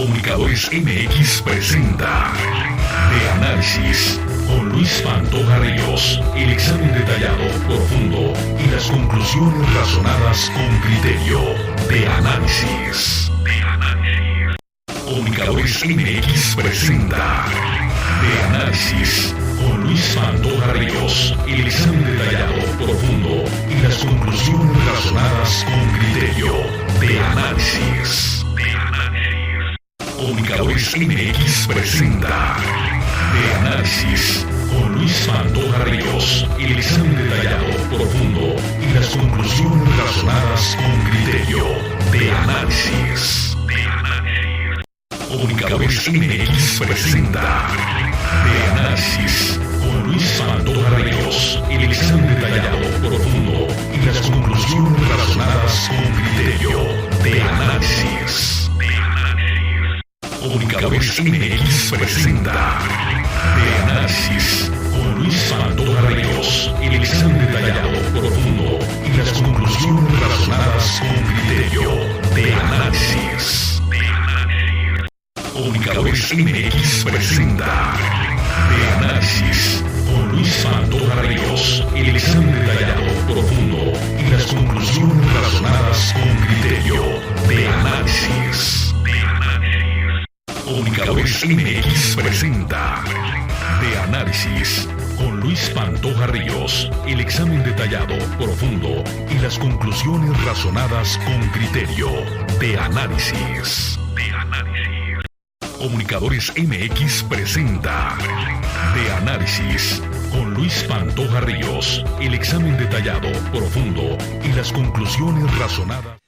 Comunicadores MX presenta De Análisis con Luis Pantoja Ríos. El examen detallado, profundo y las conclusiones razonadas con criterio. De Análisis. Comunicadores MX presenta De Análisis con Luis Pantoja Ríos. El examen detallado, profundo y las conclusiones razonadas con criterio. De Análisis. Comunicadores MX presenta De Análisis con Luis Pantoja Ríos. El examen detallado, profundo y las conclusiones razonadas con criterio. De Análisis. Comunicadores MX presenta De Análisis con Luis Pantoja Ríos. El examen detallado, profundo y las conclusiones razonadas con criterio. De Análisis. Comunicadores MX presenta De Análisis con Luis Pantoja Ríos. El examen detallado, profundo y las conclusiones razonadas con criterio. De Análisis. Comunicadores MX presenta De Análisis con Luis Pantoja Ríos. El examen detallado, profundo y las conclusiones razonadas con criterio. De Análisis. Comunicadores MX presenta De Análisis con Luis Pantoja Ríos. El examen detallado, profundo y las conclusiones razonadas con criterio. De Análisis. Comunicadores MX presenta De Análisis con Luis Pantoja Ríos. El examen detallado, profundo y las conclusiones razonadas.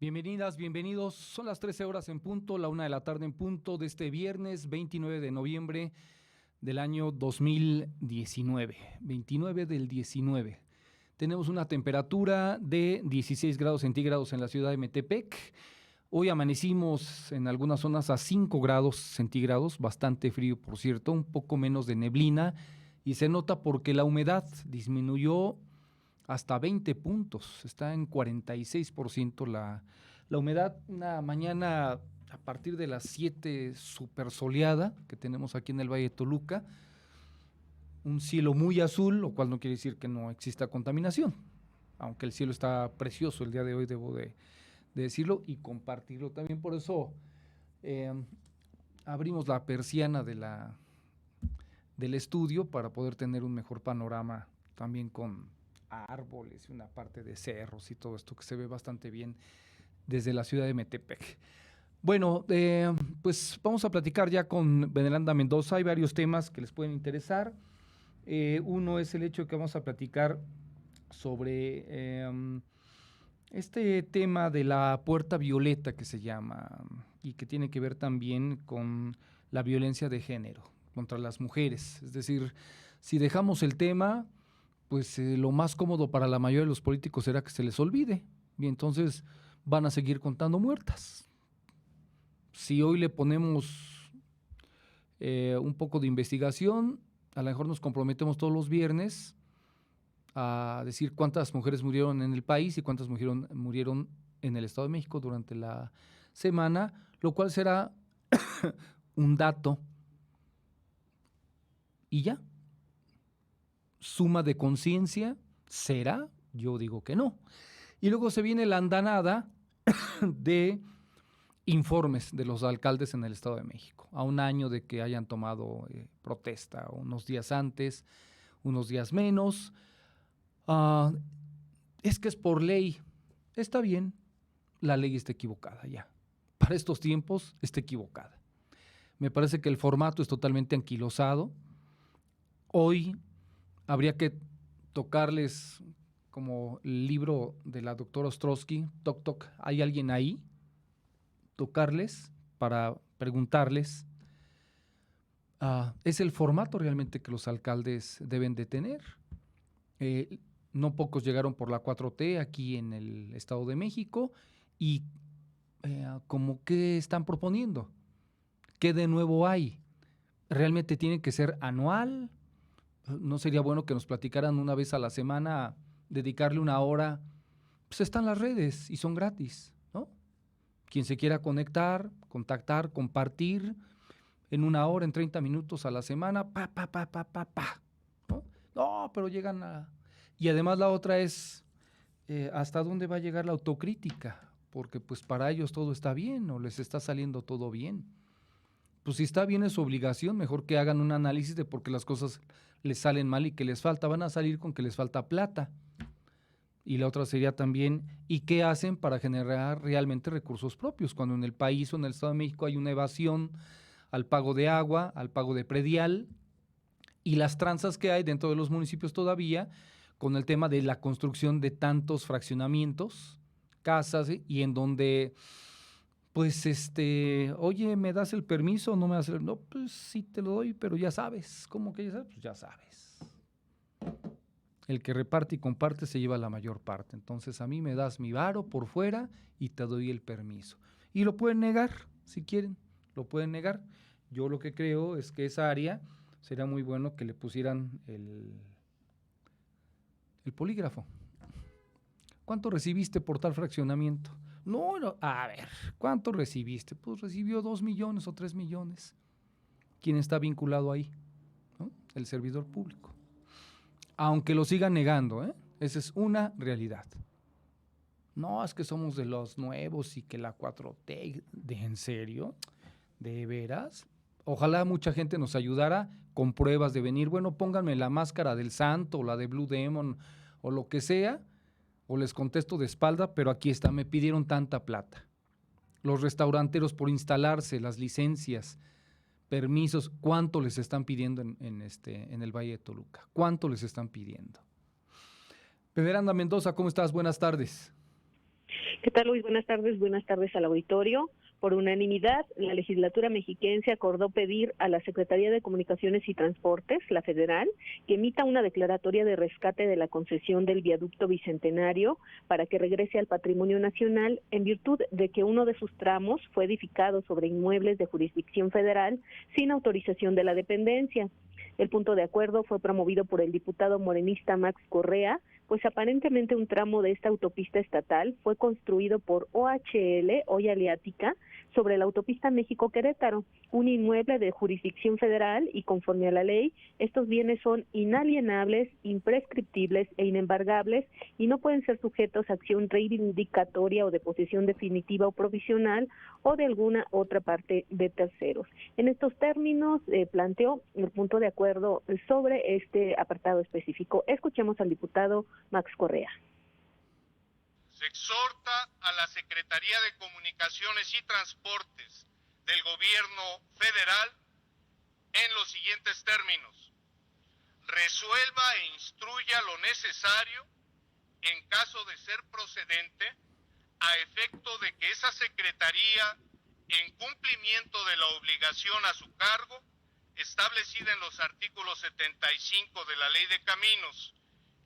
Bienvenidas, bienvenidos. Son las 13 horas en punto, la 1 de la tarde en punto de este viernes 29 de noviembre del año 2019. 29 del 19. Tenemos una temperatura de 16 grados centígrados en la ciudad de Metepec. Hoy amanecimos en algunas zonas a 5 grados centígrados, bastante frío por cierto, un poco menos de neblina y se nota porque la humedad disminuyó hasta 20 puntos, está en 46% la humedad. Una mañana a partir de las 7 súper soleada que tenemos aquí en el Valle de Toluca, un cielo muy azul, lo cual no quiere decir que no exista contaminación, aunque el cielo está precioso el día de hoy, debo de decirlo y compartirlo también. Por eso abrimos la persiana del estudio para poder tener un mejor panorama también con árboles y una parte de cerros y todo esto que se ve bastante bien desde la ciudad de Metepec. Bueno, pues vamos a platicar ya con Veneranda Mendoza. Hay varios temas que les pueden interesar. Uno es el hecho de que vamos a platicar sobre este tema de la puerta violeta que se llama y que tiene que ver también con la violencia de género contra las mujeres. Es decir, si dejamos el tema, pues lo más cómodo para la mayoría de los políticos será que se les olvide y entonces van a seguir contando muertas. Si hoy le ponemos un poco de investigación, a lo mejor nos comprometemos todos los viernes a decir cuántas mujeres murieron en el país y cuántas murieron en el Estado de México durante la semana, lo cual será un dato y ya. ¿Suma de conciencia será? Yo digo que no. Y luego se viene la andanada de informes de los alcaldes en el Estado de México, a un año de que hayan tomado protesta, unos días antes, unos días menos. Es que es por ley. Está bien, la ley está equivocada ya. Para estos tiempos está equivocada. Me parece que el formato es totalmente anquilosado. Hoy habría que tocarles como el libro de la doctora Ostrowski, toc toc, ¿hay alguien ahí? Tocarles para preguntarles, ¿es el formato realmente que los alcaldes deben de tener? No pocos llegaron por la 4T aquí en el Estado de México y ¿cómo qué están proponiendo? ¿Qué de nuevo hay? ¿Realmente tiene que ser anual? ¿No sería bueno que nos platicaran una vez a la semana, dedicarle una hora? Pues están las redes y son gratis, ¿no? Quien se quiera conectar, contactar, compartir en 1 hora, en 30 minutos a la semana, ¿no? No, pero llegan a... Y además la otra es, ¿hasta dónde va a llegar la autocrítica? Porque pues para ellos todo está bien o les está saliendo todo bien. Pues si está bien es su obligación, mejor que hagan un análisis de por qué las cosas les salen mal y que les falta. Van a salir con que les falta plata. Y la otra sería también, ¿y qué hacen para generar realmente recursos propios? Cuando en el país o en el Estado de México hay una evasión al pago de agua, al pago de predial, y las tranzas que hay dentro de los municipios todavía con el tema de la construcción de tantos fraccionamientos, casas, y en donde, pues, oye, ¿me das el permiso o no me das el...? No, pues sí te lo doy, pero ya sabes. ¿Cómo que ya sabes? Pues ya sabes. El que reparte y comparte se lleva la mayor parte. Entonces a mí me das mi varo por fuera y te doy el permiso. Y lo pueden negar, si quieren, lo pueden negar. Yo lo que creo es que esa área sería muy bueno que le pusieran el polígrafo. ¿Cuánto recibiste por tal fraccionamiento? No, a ver, ¿cuánto recibiste? Pues recibió 2 millones o 3 millones. ¿Quién está vinculado ahí? ¿No? El servidor público. Aunque lo sigan negando, esa es una realidad. No, es que somos de los nuevos y que la 4T, ¿en serio? ¿De veras? Ojalá mucha gente nos ayudara con pruebas de venir, bueno, pónganme la máscara del santo, o la de Blue Demon, o lo que sea, o les contesto de espalda, pero aquí está, me pidieron tanta plata. Los restauranteros por instalarse, las licencias, permisos, ¿cuánto les están pidiendo en el Valle de Toluca? ¿Cuánto les están pidiendo? Pederanda Mendoza, ¿cómo estás? Buenas tardes. ¿Qué tal, Luis? Buenas tardes al auditorio. Por unanimidad, la legislatura mexiquense acordó pedir a la Secretaría de Comunicaciones y Transportes, la federal, que emita una declaratoria de rescate de la concesión del viaducto Bicentenario para que regrese al patrimonio nacional en virtud de que uno de sus tramos fue edificado sobre inmuebles de jurisdicción federal sin autorización de la dependencia. El punto de acuerdo fue promovido por el diputado morenista Max Correa, pues aparentemente un tramo de esta autopista estatal fue construido por OHL, Hoy Aliática, sobre la autopista México-Querétaro, un inmueble de jurisdicción federal y conforme a la ley, estos bienes son inalienables, imprescriptibles e inembargables y no pueden ser sujetos a acción reivindicatoria o de posesión definitiva o provisional o de alguna otra parte de terceros. En estos términos planteó el punto de acuerdo sobre este apartado específico. Escuchemos al diputado Max Correa. Se exhorta a la Secretaría de Comunicaciones y Transportes del Gobierno Federal en los siguientes términos: resuelva e instruya lo necesario en caso de ser procedente a efecto de que esa Secretaría, en cumplimiento de la obligación a su cargo, establecida en los artículos 75 de la Ley de Caminos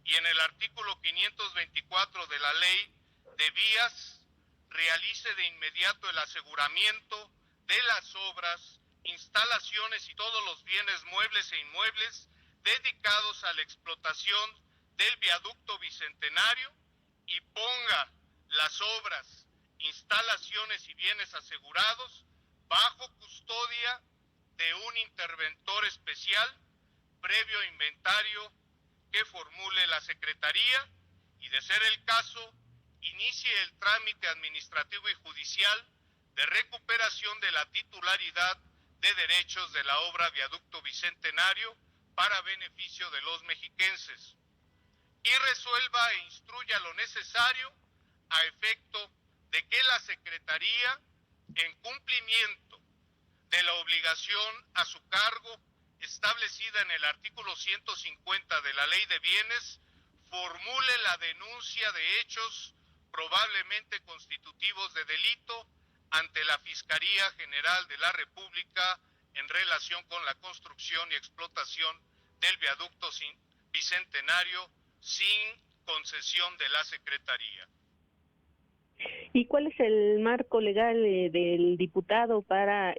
y en el artículo 524 de la Ley de Vías, realice de inmediato el aseguramiento de las obras, instalaciones y todos los bienes muebles e inmuebles dedicados a la explotación del viaducto Bicentenario y ponga las obras, instalaciones y bienes asegurados bajo custodia de un interventor especial previo inventario que formule la Secretaría y, de ser el caso, inicie el trámite administrativo y judicial de recuperación de la titularidad de derechos de la obra Viaducto Bicentenario para beneficio de los mexiquenses. Y resuelva e instruya lo necesario a efecto de que la Secretaría, en cumplimiento de la obligación a su cargo establecida en el artículo 150 de la Ley de Bienes, formule la denuncia de hechos probablemente constitutivos de delito ante la Fiscalía General de la República en relación con la construcción y explotación del viaducto Bicentenario sin concesión de la Secretaría. ¿Y cuál es el marco legal del diputado para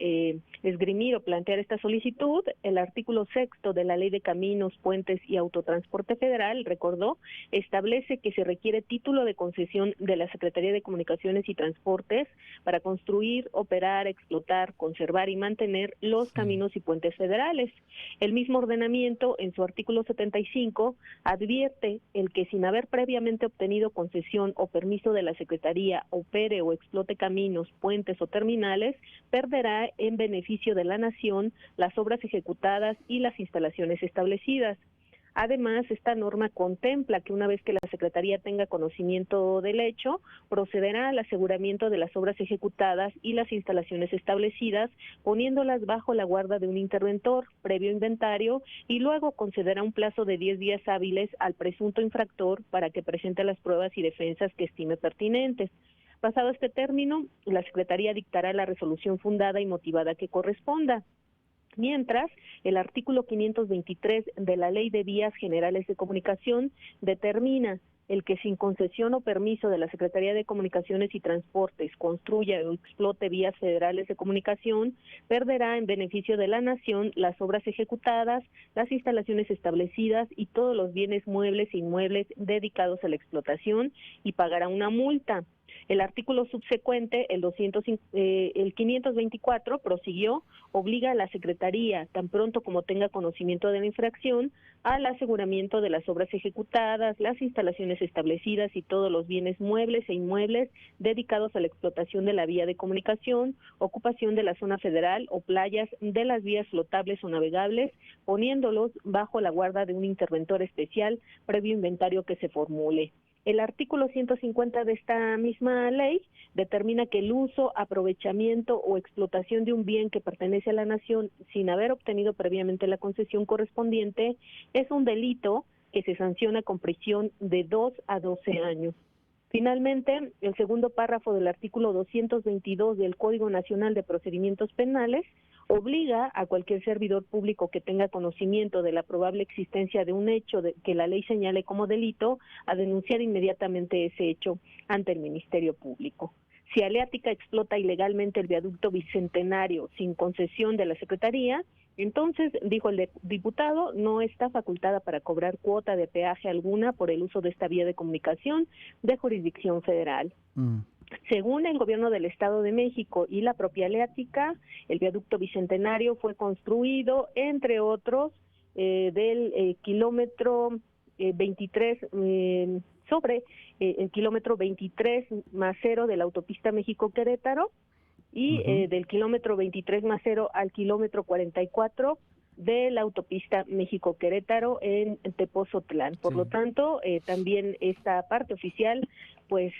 esgrimir o plantear esta solicitud? El artículo 6 de la Ley de Caminos, Puentes y Autotransporte Federal, recordó, establece que se requiere título de concesión de la Secretaría de Comunicaciones y Transportes para construir, operar, explotar, conservar y mantener los caminos y puentes federales. El mismo ordenamiento, en su artículo 75, advierte el que sin haber previamente obtenido concesión o permiso de la Secretaría opere o explote caminos, puentes o terminales, perderá en beneficio de la nación las obras ejecutadas y las instalaciones establecidas. Además, esta norma contempla que una vez que la Secretaría tenga conocimiento del hecho, procederá al aseguramiento de las obras ejecutadas y las instalaciones establecidas, poniéndolas bajo la guarda de un interventor, previo inventario, y luego concederá un plazo de 10 días hábiles al presunto infractor para que presente las pruebas y defensas que estime pertinentes. Pasado este término, la Secretaría dictará la resolución fundada y motivada que corresponda. Mientras, el artículo 523 de la Ley de Vías Generales de Comunicación determina el que sin concesión o permiso de la Secretaría de Comunicaciones y Transportes construya o explote vías federales de comunicación, perderá en beneficio de la nación las obras ejecutadas, las instalaciones establecidas y todos los bienes muebles e inmuebles dedicados a la explotación y pagará una multa. El artículo subsecuente, el 524, prosiguió, obliga a la Secretaría, tan pronto como tenga conocimiento de la infracción, al aseguramiento de las obras ejecutadas, las instalaciones establecidas y todos los bienes muebles e inmuebles dedicados a la explotación de la vía de comunicación, ocupación de la zona federal o playas de las vías flotables o navegables, poniéndolos bajo la guarda de un interventor especial previo inventario que se formule. El artículo 150 de esta misma ley determina que el uso, aprovechamiento o explotación de un bien que pertenece a la nación sin haber obtenido previamente la concesión correspondiente es un delito que se sanciona con prisión de 2 a 12 años. Finalmente, el segundo párrafo del artículo 222 del Código Nacional de Procedimientos Penales obliga a cualquier servidor público que tenga conocimiento de la probable existencia de un hecho que la ley señale como delito a denunciar inmediatamente ese hecho ante el Ministerio Público. Si Aleática explota ilegalmente el viaducto Bicentenario sin concesión de la Secretaría, entonces, dijo el diputado, no está facultada para cobrar cuota de peaje alguna por el uso de esta vía de comunicación de jurisdicción federal. Según el gobierno del Estado de México y la propia Aleática, el viaducto Bicentenario fue construido, entre otros, del kilómetro 23 sobre el kilómetro 23 más 0 de la autopista México-Querétaro y del kilómetro 23 más 0 al kilómetro 44 de la autopista México-Querétaro en Tepozotlán. Por lo tanto, también esta parte oficial pues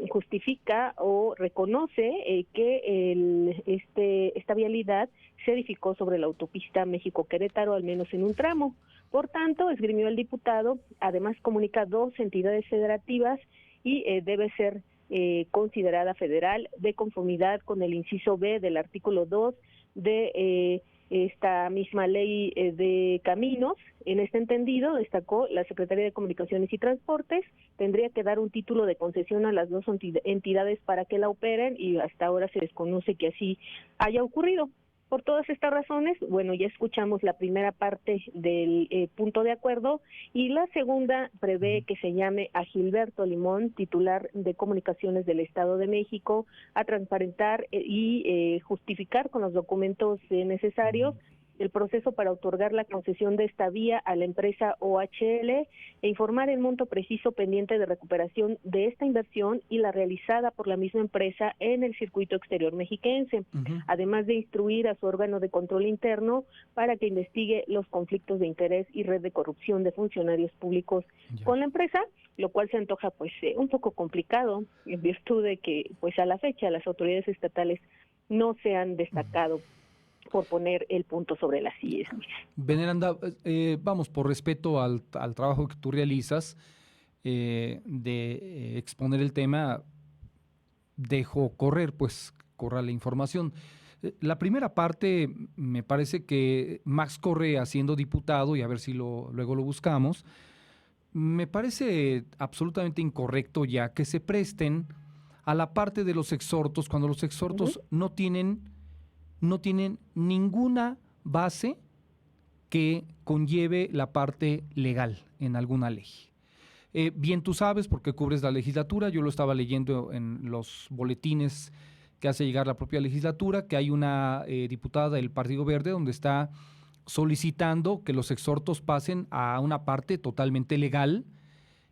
justifica o reconoce que esta vialidad se edificó sobre la autopista México-Querétaro, al menos en un tramo. Por tanto, esgrimió el diputado, además comunica 2 entidades federativas y debe ser considerada federal de conformidad con el inciso B del artículo 2 de esta misma ley de caminos. En este entendido, destacó, la Secretaría de Comunicaciones y Transportes tendría que dar un título de concesión a las 2 entidades para que la operen y hasta ahora se desconoce que así haya ocurrido. Por todas estas razones, bueno, ya escuchamos la primera parte del punto de acuerdo y la segunda prevé que se llame a Gilberto Limón, titular de Comunicaciones del Estado de México, a transparentar y justificar con los documentos necesarios el proceso para otorgar la concesión de esta vía a la empresa OHL e informar el monto preciso pendiente de recuperación de esta inversión y la realizada por la misma empresa en el circuito exterior mexiquense, además de instruir a su órgano de control interno para que investigue los conflictos de interés y red de corrupción de funcionarios públicos con la empresa, lo cual se antoja pues un poco complicado en virtud de que pues a la fecha las autoridades estatales no se han destacado por poner el punto sobre las sillas. Veneranda, vamos, por respeto al trabajo que tú realizas de exponer el tema, dejo corra la información. La primera parte me parece que Max Correa, siendo diputado, y a ver si luego lo buscamos, me parece absolutamente incorrecto ya que se presten a la parte de los exhortos, cuando los exhortos no tienen ninguna base que conlleve la parte legal en alguna ley. Bien tú sabes, porque cubres la legislatura, yo lo estaba leyendo en los boletines que hace llegar la propia legislatura, que hay una diputada del Partido Verde donde está solicitando que los exhortos pasen a una parte totalmente legal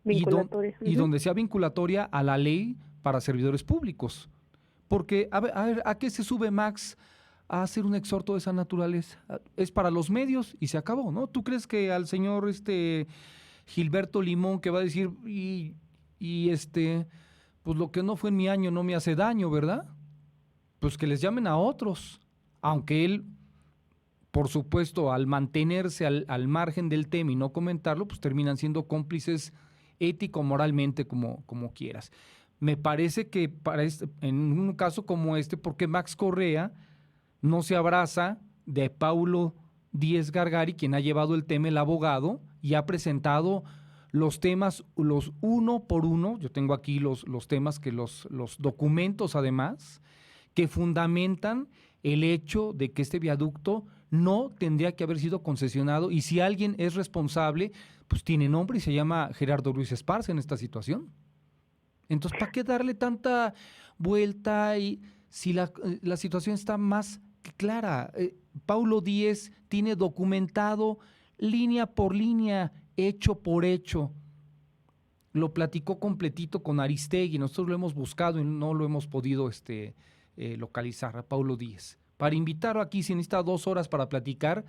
y donde sea vinculatoria a la ley para servidores públicos. Porque, a ver, ¿a qué se sube Max a hacer un exhorto de esa naturaleza? Es para los medios y se acabó, ¿no? ¿Tú crees que al señor Gilberto Limón, que va a decir pues lo que no fue en mi año no me hace daño, ¿verdad? Pues que les llamen a otros, aunque él, por supuesto, al mantenerse al margen del tema y no comentarlo, pues terminan siendo cómplices ético-moralmente, como quieras. Me parece que en un caso como ¿por qué Max Correa no se abraza de Paulo Díez Gargari, quien ha llevado el tema, el abogado, y ha presentado los temas, los uno por uno? Yo tengo aquí los temas, los documentos además, que fundamentan el hecho de que este viaducto no tendría que haber sido concesionado, y si alguien es responsable, pues tiene nombre y se llama Gerardo Ruiz Esparza en esta situación. Entonces, ¿para qué darle tanta vuelta y si la situación está más que clara? Paulo Díez tiene documentado línea por línea, hecho por hecho. Lo platicó completito con Aristegui, nosotros lo hemos buscado y no lo hemos podido localizar a Paulo Díez. Para invitarlo aquí se necesita 2 horas para platicar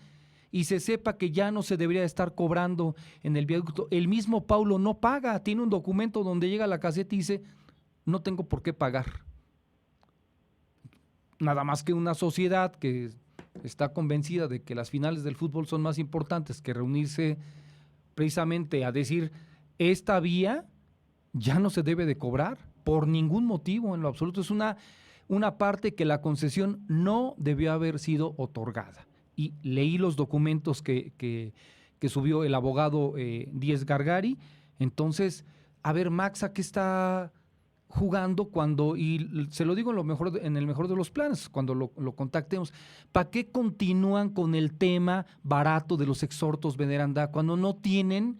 y se sepa que ya no se debería estar cobrando en el viaducto. El mismo Paulo no paga, tiene un documento donde llega a la caseta y dice, no tengo por qué pagar. Nada más que una sociedad que está convencida de que las finales del fútbol son más importantes que reunirse precisamente a decir, esta vía ya no se debe de cobrar por ningún motivo en lo absoluto. Es una parte que la concesión no debió haber sido otorgada. Y leí los documentos que subió el abogado Díez Gargari. Entonces, a ver, Max, ¿a qué está jugando y se lo digo en el mejor de los planes, cuando lo contactemos? ¿Para qué continúan con el tema barato de los exhortos, Veneranda, cuando no tienen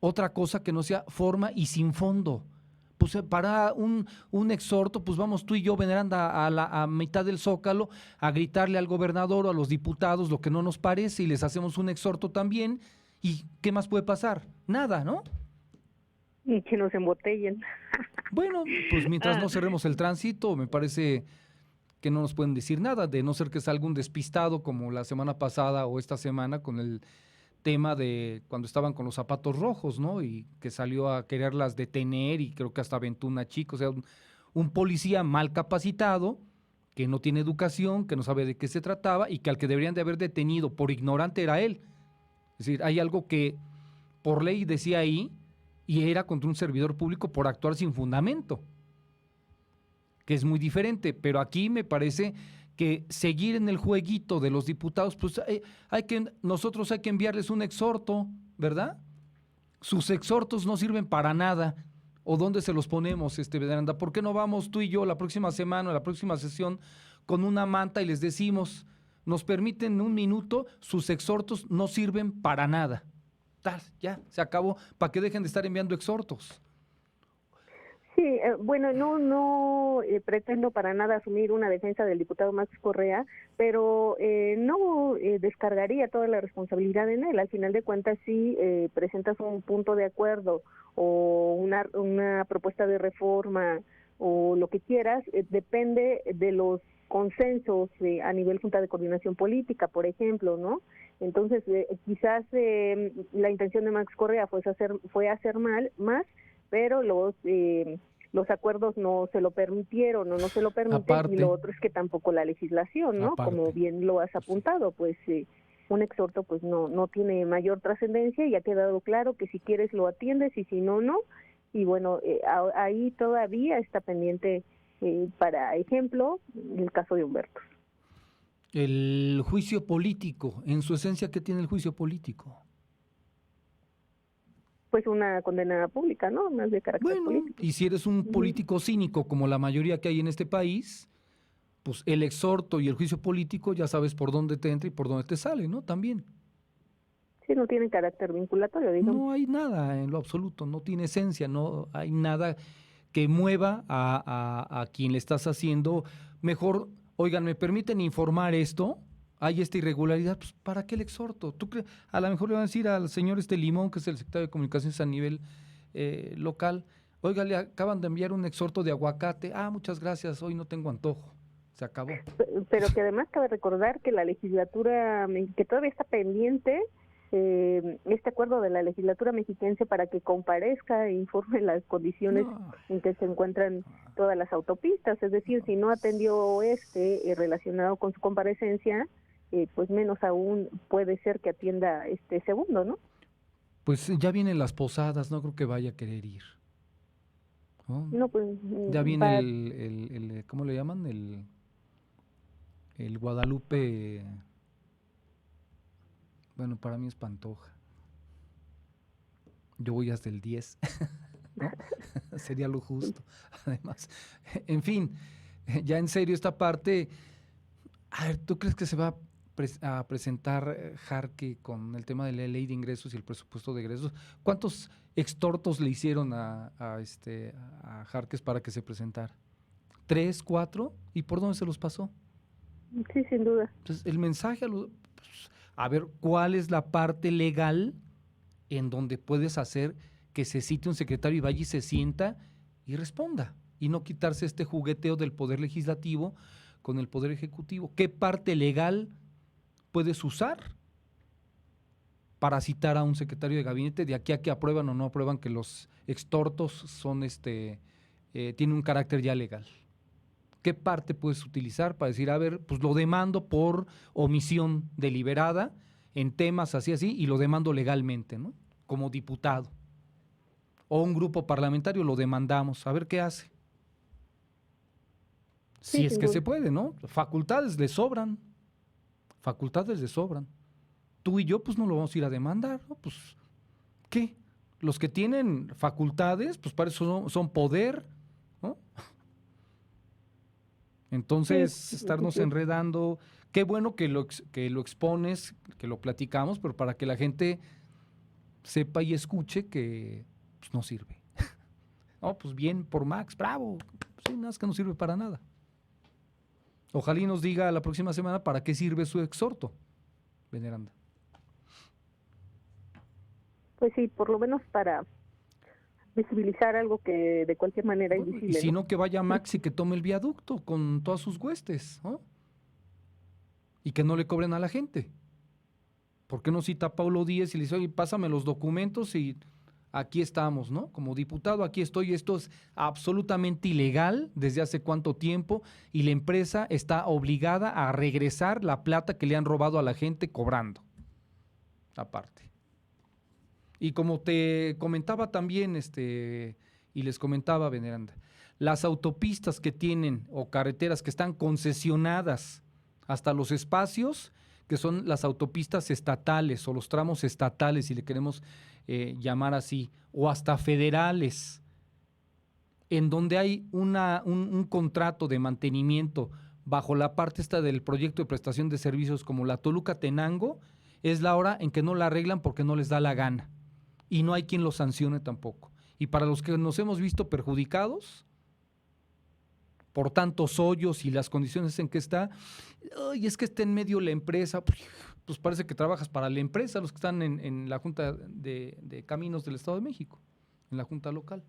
otra cosa que no sea forma y sin fondo? Pues para un exhorto, pues vamos tú y yo, Veneranda, a mitad del Zócalo a gritarle al gobernador o a los diputados lo que no nos parece y les hacemos un exhorto también. ¿Y qué más puede pasar? Nada, ¿no? Y que nos embotellen. Bueno, pues mientras no cerremos el tránsito, me parece que no nos pueden decir nada, de no ser que salga un despistado como la semana pasada o esta semana con el tema de cuando estaban con los zapatos rojos, ¿no? Y que salió a quererlas detener y creo que hasta aventó una chica, o sea, un policía mal capacitado, que no tiene educación, que no sabe de qué se trataba y que al que deberían de haber detenido por ignorante era él. Es decir, hay algo que por ley decía ahí y era contra un servidor público por actuar sin fundamento, que es muy diferente, pero aquí me parece que seguir en el jueguito de los diputados, pues nosotros hay que enviarles un exhorto, ¿verdad? Sus exhortos no sirven para nada. ¿O dónde se los ponemos, Veneranda? ¿Por qué no vamos tú y yo la próxima semana, la próxima sesión, con una manta y les decimos, nos permiten 1 minuto, sus exhortos no sirven para nada? Ya, se acabó, para que dejen de estar enviando exhortos. Sí, bueno, no pretendo para nada asumir una defensa del diputado Max Correa, pero no descargaría toda la responsabilidad en él. Al final de cuentas, si presentas un punto de acuerdo o una propuesta de reforma o lo que quieras, depende de los consensos a nivel Junta de Coordinación Política, por ejemplo, ¿no? Entonces, quizás la intención de Max Correa fue hacer más, pero los acuerdos no se lo permitieron o no se lo permiten. Aparte, y lo otro es que tampoco la legislación, ¿no? Aparte, como bien lo has apuntado, pues un exhorto pues no tiene mayor trascendencia y ha quedado claro que si quieres lo atiendes y si no, no. Y bueno, ahí todavía está pendiente, para ejemplo, el caso de Humberto. El juicio político, en su esencia, ¿qué tiene el juicio político? pues una condena pública, ¿no? Más de carácter político. Y si eres un político cínico como la mayoría que hay en este país, pues el exhorto y el juicio político ya sabes por dónde te entra y por dónde te sale, ¿no? También. Sí, no tiene carácter vinculatorio, digamos. No hay nada en lo absoluto, no tiene esencia, no hay nada que mueva a quien le estás haciendo. Mejor, oigan, ¿me permiten informar esto? Hay esta irregularidad, pues ¿para qué el exhorto? ¿Tú crees? A lo mejor le van a decir al señor Limón, que es el secretario de Comunicaciones a nivel local, oiga, le acaban de enviar un exhorto de aguacate, muchas gracias, hoy no tengo antojo, se acabó. Pero que además cabe recordar que la legislatura, que todavía está pendiente, este acuerdo de la legislatura mexiquense para que comparezca e informe las condiciones en que se encuentran todas las autopistas, es decir, si no atendió relacionado con su comparecencia, pues menos aún puede ser que atienda este segundo, ¿no? Pues ya vienen las posadas, no creo que vaya a querer ir. No, pues ya viene el ¿cómo le llaman? El Guadalupe. Bueno, para mí es Pantoja. Yo voy hasta el 10, ¿no? Sería lo justo. Además, en fin, ya en serio esta parte, a ver, ¿tú crees que se va a presentar Jarque con el tema de la ley de ingresos y el presupuesto de egresos? ¿Cuántos extortos le hicieron a Jarques para que se presentara? ¿3, 4? ¿Y por dónde se los pasó? Sí, sin duda. Entonces, el mensaje a ver, ¿cuál es la parte legal en donde puedes hacer que se cite un secretario y vaya y se sienta y responda? Y no quitarse este jugueteo del Poder Legislativo con el Poder Ejecutivo. ¿Qué parte legal puedes usar para citar a un secretario de gabinete de aquí a que aprueban o no aprueban que los extortos son tienen un carácter ya legal? ¿Qué parte puedes utilizar para decir, a ver, pues lo demando por omisión deliberada en temas así, y lo demando legalmente, ¿no? Como diputado. O un grupo parlamentario lo demandamos, a ver qué hace. Si es que se puede, ¿no? Facultades le sobran. Tú y yo, pues no lo vamos a ir a demandar, ¿no? Pues, ¿qué? Los que tienen facultades, pues para eso son poder, ¿no? Entonces, estarnos enredando, qué bueno que lo expones, que lo platicamos, pero para que la gente sepa y escuche que pues, no sirve. No, pues bien por Max, bravo. Sí, nada, es que no sirve para nada. Ojalá y nos diga la próxima semana para qué sirve su exhorto, Veneranda. Pues sí, por lo menos para visibilizar algo que de cualquier manera es visible. Y si no, que vaya Max y que tome el viaducto con todas sus huestes, ¿no? Y que no le cobren a la gente. ¿Por qué no cita a Paulo Díez y le dice, oye, pásame los documentos y aquí estamos, ¿no? Como diputado, aquí estoy, esto es absolutamente ilegal desde hace cuánto tiempo y la empresa está obligada a regresar la plata que le han robado a la gente cobrando, aparte. Y como te comentaba también, y les comentaba, Veneranda, las autopistas que tienen o carreteras que están concesionadas hasta los espacios, que son las autopistas estatales o los tramos estatales, si le queremos llamar así, o hasta federales, en donde hay un contrato de mantenimiento bajo la parte esta del proyecto de prestación de servicios como la Toluca-Tenango, es la hora en que no la arreglan porque no les da la gana. Y no hay quien los sancione tampoco. Y para los que nos hemos visto perjudicados por tantos hoyos y las condiciones en que está, y es que está en medio la empresa, pues parece que trabajas para la empresa, los que están en la Junta de Caminos del Estado de México, en la Junta Local.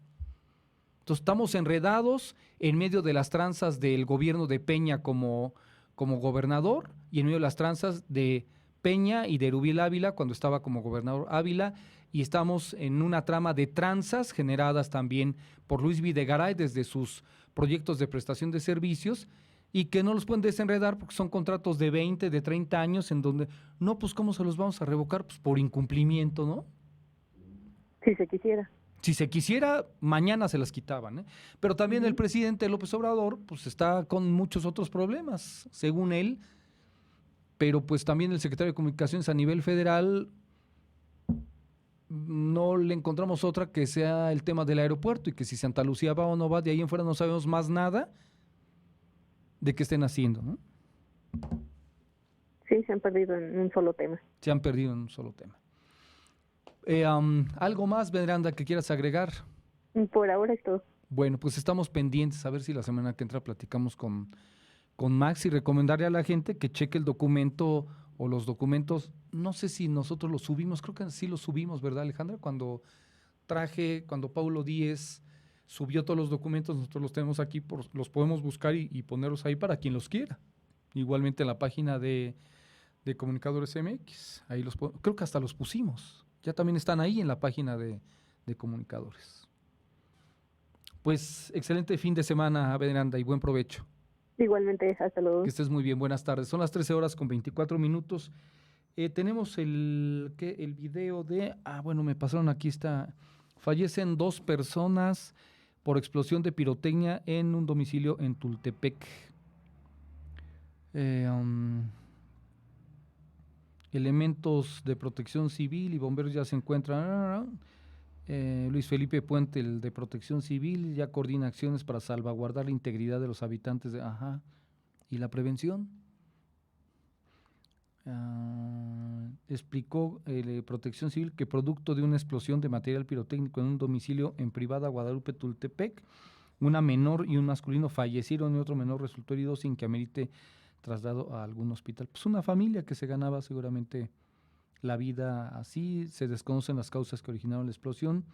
Entonces estamos enredados en medio de las tranzas del gobierno de Peña como gobernador y en medio de las tranzas de Peña y de Erubiel Ávila cuando estaba como gobernador Ávila, y estamos en una trama de tranzas generadas también por Luis Videgaray desde sus proyectos de prestación de servicios y que no los pueden desenredar porque son contratos de 20, de 30 años en donde, no, pues ¿cómo se los vamos a revocar? Pues por incumplimiento, ¿no? Si se quisiera. Si se quisiera, mañana se las quitaban, ¿eh? Pero también el presidente López Obrador pues está con muchos otros problemas, según él, pero pues también el secretario de Comunicaciones a nivel federal no le encontramos otra que sea el tema del aeropuerto, y que si Santa Lucía va o no va, de ahí en fuera no sabemos más nada de qué estén haciendo, ¿no? Sí, se han perdido en un solo tema. Se han perdido en un solo tema. ¿Algo más, Veneranda, que quieras agregar? Por ahora es todo. Bueno, pues estamos pendientes a ver si la semana que entra platicamos con Max, y recomendarle a la gente que cheque el documento o los documentos. No sé si nosotros los subimos, creo que sí los subimos, ¿verdad, Alejandra? Cuando Paulo Díez subió todos los documentos, nosotros los tenemos aquí, los podemos buscar y ponerlos ahí para quien los quiera. Igualmente en la página de Comunicadores MX, ahí creo que hasta los pusimos, ya también están ahí en la página de Comunicadores. Pues excelente fin de semana, Veneranda, y buen provecho. Igualmente, hasta luego. Que estés muy bien, buenas tardes. Son las 13:24. Tenemos el video de, bueno, me pasaron aquí, fallecen 2 personas por explosión de pirotecnia en un domicilio en Tultepec. Elementos de protección civil y bomberos ya se encuentran. Luis Felipe Puente, el de protección civil, ya coordina acciones para salvaguardar la integridad de los habitantes y la prevención. Explicó protección civil que producto de una explosión de material pirotécnico en un domicilio en privada Guadalupe Tultepec, una menor y un masculino fallecieron y otro menor resultó herido sin que amerite traslado a algún hospital. Pues una familia que se ganaba seguramente la vida así, se desconocen las causas que originaron la explosión,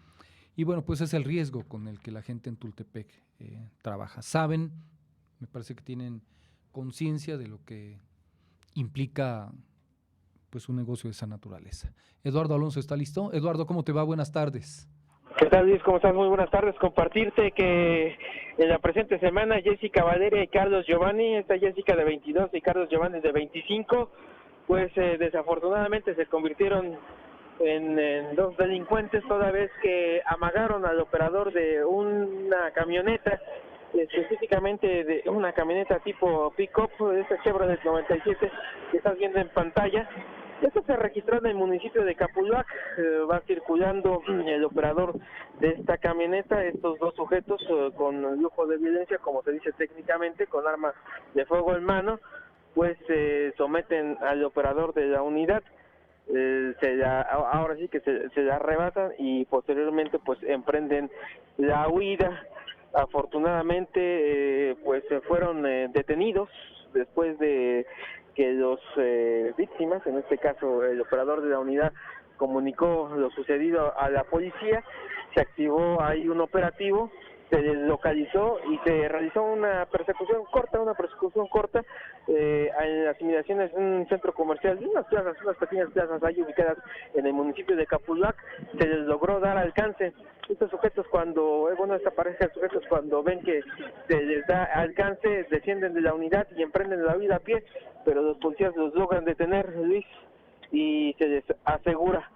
y bueno, pues es el riesgo con el que la gente en Tultepec trabaja. Saben, me parece que tienen conciencia de lo que implica pues un negocio de esa naturaleza. Eduardo Alonso está listo. Eduardo, ¿cómo te va? Buenas tardes. ¿Qué tal, Luis? ¿Cómo estás? Muy buenas tardes. Compartirte que en la presente semana Jessica Valeria y Carlos Giovanni, esta Jessica de 22 y Carlos Giovanni de 25, pues desafortunadamente se convirtieron en 2 delincuentes, toda vez que amagaron al operador de una camioneta, específicamente de una camioneta tipo pick-up, esta Chevrolet 97 que estás viendo en pantalla. Esto se registró en el municipio de Capulac. Va circulando el operador de esta camioneta, estos 2 sujetos con lujo de violencia, como se dice técnicamente, con armas de fuego en mano, pues someten al operador de la unidad. Ahora sí que se la arrebatan y posteriormente pues emprenden la huida. Afortunadamente pues fueron detenidos después de que los víctimas, en este caso el operador de la unidad, comunicó lo sucedido a la policía. Se activó ahí un operativo, se deslocalizó y se realizó una persecución corta en las inmediaciones de un centro comercial, unas pequeñas plazas ahí ubicadas en el municipio de Capulac. Se les logró dar alcance. Estos sujetos esta pareja de sujetos, cuando ven que se les da alcance, descienden de la unidad y emprenden la huida a pie, pero los policías los logran detener, Luis, y se les asegura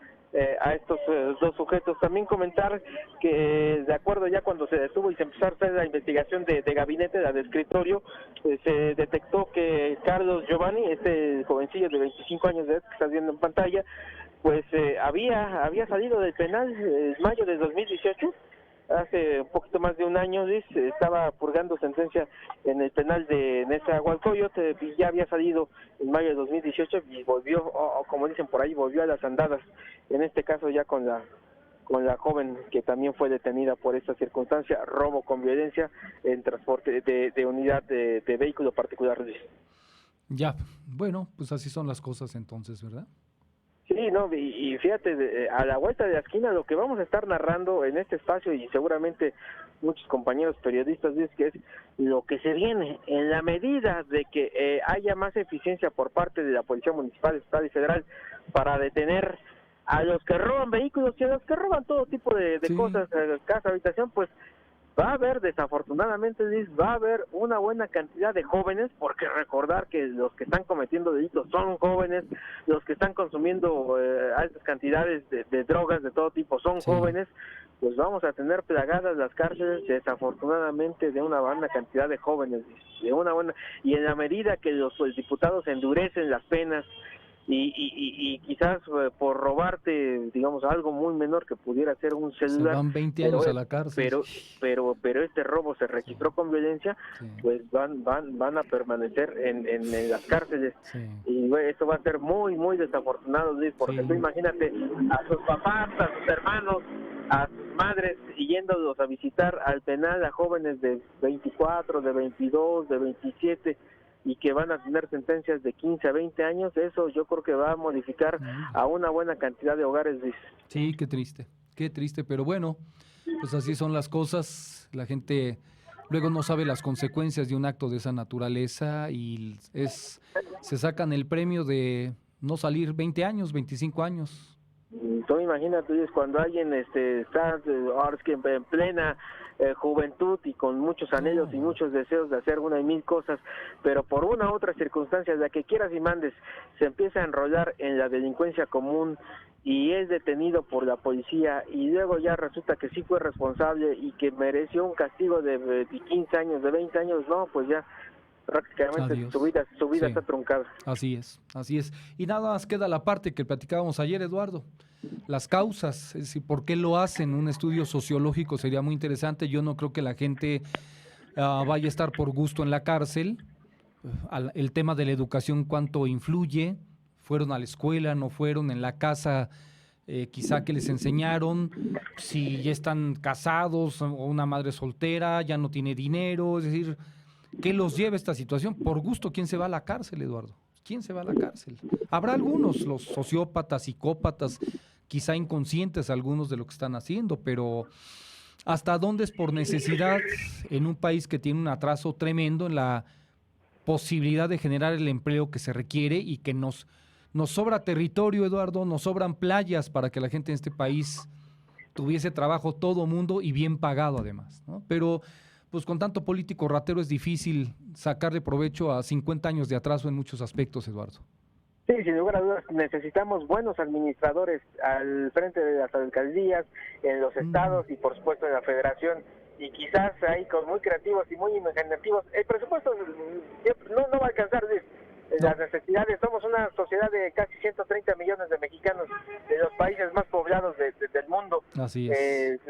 a estos 2 sujetos. También comentar que de acuerdo ya cuando se detuvo y se empezó a hacer la investigación de gabinete, la de escritorio, se detectó que Carlos Giovanni, este jovencillo de 25 años de edad que estás viendo en pantalla, pues había salido del penal en mayo de 2018, hace un poquito más de un año. Luis, estaba purgando sentencia en el penal de Nezahualcóyotl, ya había salido en mayo de 2018 y volvió, como dicen por ahí, volvió a las andadas, en este caso ya con la joven que también fue detenida por esta circunstancia, robo con violencia en transporte de unidad de vehículo particular, Luis. Ya, bueno, pues así son las cosas entonces, ¿verdad? Sí, no, y fíjate, a la vuelta de la esquina lo que vamos a estar narrando en este espacio, y seguramente muchos compañeros periodistas dicen que es lo que se viene, en la medida de que haya más eficiencia por parte de la Policía Municipal, Estatal y Federal para detener a los que roban vehículos y a los que roban todo tipo de cosas, casa, habitación, pues va a haber, desafortunadamente, Luis, va a haber una buena cantidad de jóvenes, porque recordar que los que están cometiendo delitos son jóvenes, los que están consumiendo altas cantidades de drogas de todo tipo son jóvenes. Pues vamos a tener plagadas las cárceles, desafortunadamente, de una buena cantidad de jóvenes, y en la medida que los diputados endurecen las penas y quizás por robarte, digamos, algo muy menor que pudiera ser un celular. Se van 20 años a la cárcel. Pero este robo se registró con violencia, Sí. pues van a permanecer en las cárceles. Sí. Y esto va a ser muy, muy desafortunado, Luis, porque Sí. tú imagínate a sus papás, a sus hermanos, a sus madres, yéndolos a visitar al penal a jóvenes de 24, de 22, de 27, y que van a tener sentencias de 15 a 20 años. Eso yo creo que va a modificar a una buena cantidad de hogares, Luis. Sí, qué triste, pero bueno, pues así son las cosas. La gente luego no sabe las consecuencias de un acto de esa naturaleza y se sacan el premio de no salir 20 años, 25 años. Tú imagínate, Luis, cuando alguien está ahora es que en plena juventud y con muchos anhelos y muchos deseos de hacer una y mil cosas, pero por una u otra circunstancia, la que quieras y mandes, se empieza a enrollar en la delincuencia común y es detenido por la policía y luego ya resulta que sí fue responsable y que mereció un castigo de 15 años, de 20 años, no, pues ya prácticamente Adiós. su vida Sí. está truncada. Así es, así es. Y nada más queda la parte que platicábamos ayer, Eduardo. Las causas, es decir, ¿por qué lo hacen? Un estudio sociológico sería muy interesante. Yo no creo que la gente vaya a estar por gusto en la cárcel. El tema de la educación, ¿cuánto influye? ¿Fueron a la escuela? ¿No fueron? ¿En la casa? Quizá que les enseñaron, si ya están casados o una madre soltera, ya no tiene dinero, es decir, ¿qué los lleva a esta situación? Por gusto, ¿quién se va a la cárcel, Eduardo? ¿Quién se va a la cárcel? Habrá algunos, los sociópatas, psicópatas, quizá inconscientes algunos de lo que están haciendo, pero ¿hasta dónde es por necesidad en un país que tiene un atraso tremendo en la posibilidad de generar el empleo que se requiere y que nos sobra territorio, Eduardo, nos sobran playas para que la gente en este país tuviese trabajo todo mundo y bien pagado además, ¿no? Pero pues con tanto político ratero es difícil sacarle provecho a 50 años de atraso en muchos aspectos, Eduardo. Sí, sin lugar a dudas, necesitamos buenos administradores al frente de las alcaldías, en los estados y por supuesto en la federación, y quizás ahí con muy creativos y muy imaginativos. El presupuesto no va a alcanzar, Luis. Las necesidades, somos una sociedad de casi 130 millones de mexicanos, de los países más poblados del mundo. Así es.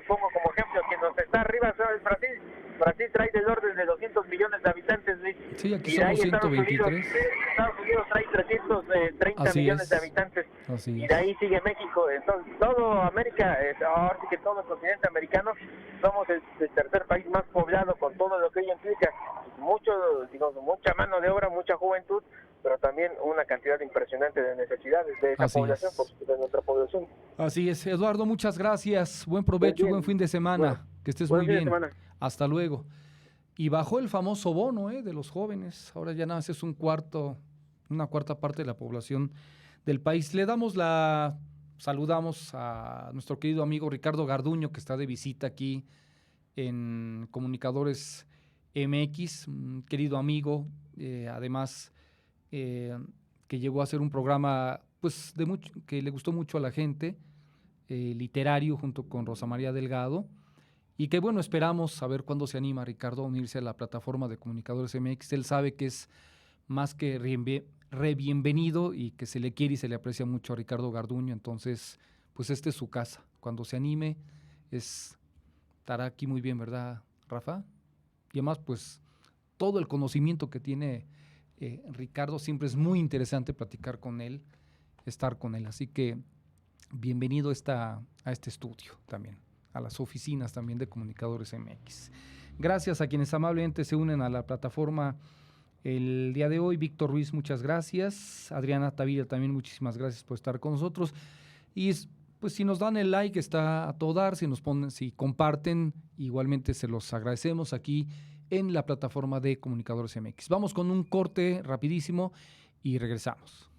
Pongo como ejemplo que nos está arriba Brasil. Brasil trae del orden de 200 millones de habitantes, Luis. Sí, aquí Y de ahí somos 123. Estados Unidos trae 330 Así millones es. de habitantes. Así Y es. de ahí sigue México. Entonces, todo América, ahora sí que todo el continente americano, somos el tercer país más poblado con todo lo que ello implica. Mucha mano de obra, mucha juventud, pero también una cantidad impresionante de necesidades de esa población, de nuestra población. Así es, Eduardo, muchas gracias. Buen provecho, buen fin de semana. Bueno, que estés muy bien. Semana. Hasta luego. Y bajó el famoso bono de los jóvenes. Ahora ya nada más es una cuarta parte de la población del país. Saludamos a nuestro querido amigo Ricardo Garduño, que está de visita aquí en Comunicadores MX, un querido amigo, además que llegó a hacer un programa pues que le gustó mucho a la gente, literario, junto con Rosa María Delgado, y que bueno, esperamos a ver cuándo se anima Ricardo a unirse a la plataforma de Comunicadores MX. Él sabe que es más que bienvenido y que se le quiere y se le aprecia mucho a Ricardo Garduño, entonces pues esta es su casa. Cuando se anime estará aquí muy bien, ¿verdad, Rafa? Y además pues todo el conocimiento que tiene Ricardo, siempre es muy interesante platicar con él, estar con él, así que bienvenido a este estudio también, a las oficinas también de Comunicadores MX. Gracias a quienes amablemente se unen a la plataforma el día de hoy. Víctor Ruiz, muchas gracias. Adriana Tavira también, muchísimas gracias por estar con nosotros. Y pues si nos dan el like está a todo dar, si comparten, igualmente se los agradecemos aquí en la plataforma de Comunicadores MX. Vamos con un corte rapidísimo y regresamos.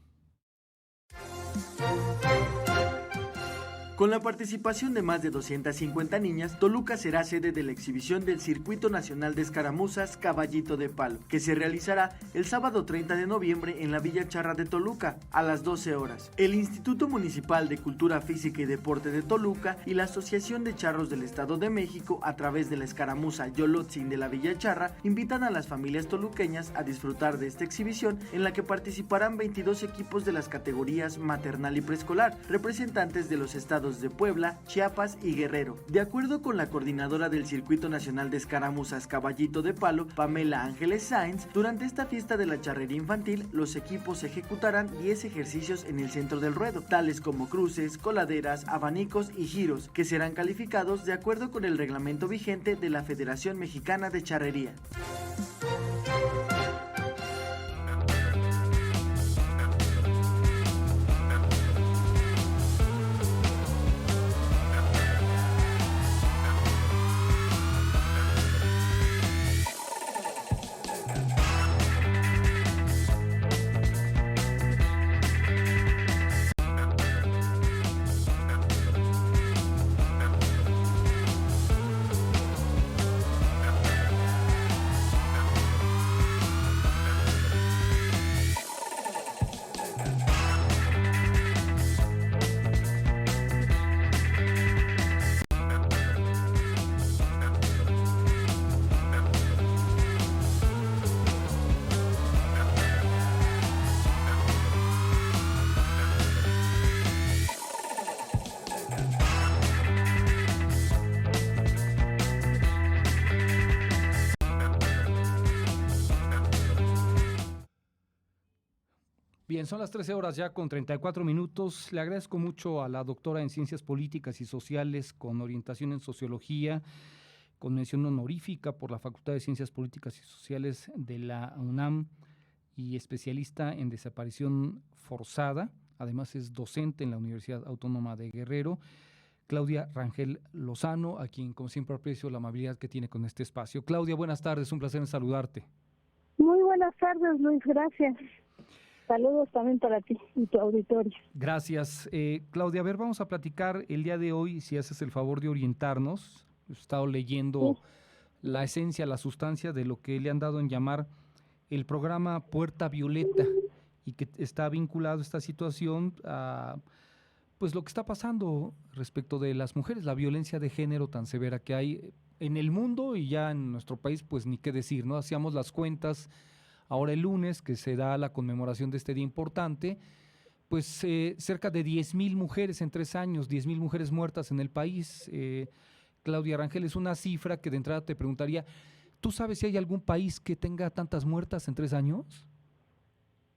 Con la participación de más de 250 niñas, Toluca será sede de la exhibición del Circuito Nacional de Escaramuzas Caballito de Palo, que se realizará el sábado 30 de noviembre en la Villa Charra de Toluca a las 12 horas. El Instituto Municipal de Cultura Física y Deporte de Toluca y la Asociación de Charros del Estado de México, a través de la escaramuza Yolotzin de la Villa Charra, invitan a las familias toluqueñas a disfrutar de esta exhibición, en la que participarán 22 equipos de las categorías maternal y preescolar, representantes de los estados de Puebla, Chiapas y Guerrero. De acuerdo con la coordinadora del Circuito Nacional de Escaramuzas Caballito de Palo, Pamela Ángeles Sáenz, durante esta fiesta de la charrería infantil, los equipos ejecutarán 10 ejercicios en el centro del ruedo, tales como cruces, coladeras, abanicos y giros, que serán calificados de acuerdo con el reglamento vigente de la Federación Mexicana de Charrería. Bien, son las 13 horas ya con 34 minutos. Le agradezco mucho a la doctora en Ciencias Políticas y Sociales con orientación en Sociología, con mención honorífica por la Facultad de Ciencias Políticas y Sociales de la UNAM y especialista en desaparición forzada. Además es docente en la Universidad Autónoma de Guerrero, Claudia Rangel Lozano, a quien como siempre aprecio la amabilidad que tiene con este espacio. Claudia, buenas tardes, un placer en saludarte. Muy buenas tardes, Luis, gracias. Saludos también para ti y tu auditorio. Gracias. Claudia, a ver, vamos a platicar el día de hoy, si haces el favor de orientarnos. He estado leyendo la esencia, la sustancia de lo que le han dado en llamar el programa Puerta Violeta, y que está vinculado esta situación a pues lo que está pasando respecto de las mujeres, la violencia de género tan severa que hay en el mundo y ya en nuestro país, pues ni qué decir, ¿no? Hacíamos las cuentas ahora el lunes, que se da la conmemoración de este día importante, pues cerca de 10,000 mujeres en 3 años, 10,000 mujeres muertas en el país. Claudia Rangel, es una cifra que de entrada te preguntaría, ¿tú sabes si hay algún país que tenga tantas muertas en 3 años?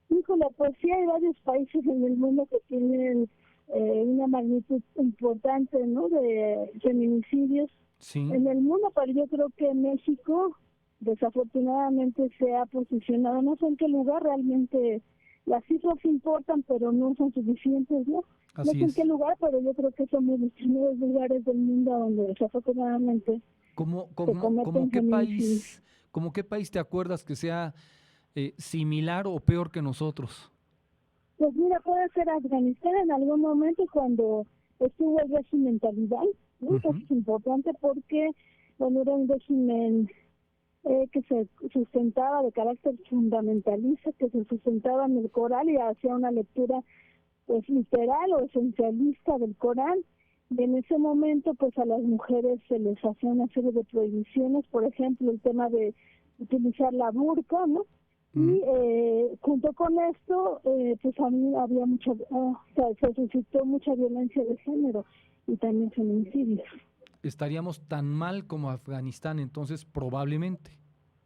Híjole, pues sí hay varios países en el mundo que tienen una magnitud importante, ¿no?, de feminicidios. Sí. En el mundo, pero yo creo que México desafortunadamente se ha posicionado, no sé en qué lugar, realmente las cifras importan, pero no son suficientes, ¿no? Así no sé en es. qué lugar, pero yo creo que somos los primeros lugares del mundo donde desafortunadamente ¿Cómo qué país te acuerdas que sea similar o peor que nosotros? Pues mira, puede ser Afganistán en algún momento cuando estuvo el régimen talibán, ¿no? Uh-huh. Eso es importante porque, bueno, era un régimen que se sustentaba de carácter fundamentalista, que se sustentaba en el Corán y hacía una lectura pues literal o esencialista del Corán, y en ese momento pues a las mujeres se les hacía una serie de prohibiciones, por ejemplo el tema de utilizar la burka, ¿no? Y junto con esto pues a mí había se suscitó mucha violencia de género y también feminicidios. ¿Estaríamos tan mal como Afganistán entonces? Probablemente.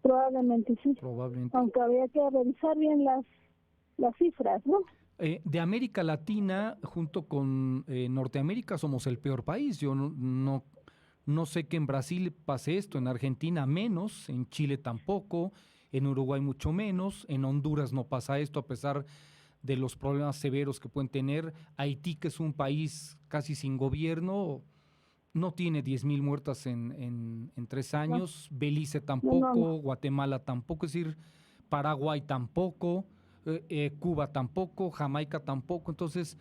Probablemente sí. Probablemente. Aunque habría que revisar bien las cifras, ¿no? De América Latina, junto con Norteamérica, somos el peor país. Yo no sé que en Brasil pase esto, en Argentina menos, en Chile tampoco, en Uruguay mucho menos, en Honduras no pasa esto a pesar de los problemas severos que pueden tener. Haití, que es un país casi sin gobierno, no tiene 10,000 muertas en 3 años, no. Belice tampoco, no. Guatemala tampoco, es decir, Paraguay tampoco, Cuba tampoco, Jamaica tampoco. Entonces,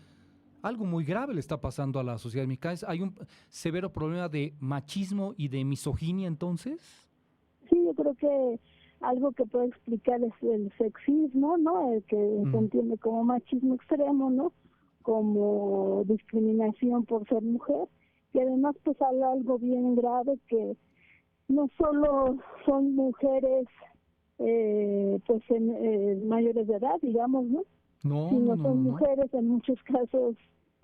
algo muy grave le está pasando a la sociedad mexicana. ¿Hay un severo problema de machismo y de misoginia entonces? Sí, yo creo que algo que puede explicar es el sexismo, ¿no? El que se entiende como machismo extremo, ¿no? Como discriminación por ser mujer. Y además pues habla algo bien grave, que no solo son mujeres pues mayores de edad, digamos, ¿no? Sino son mujeres, en muchos casos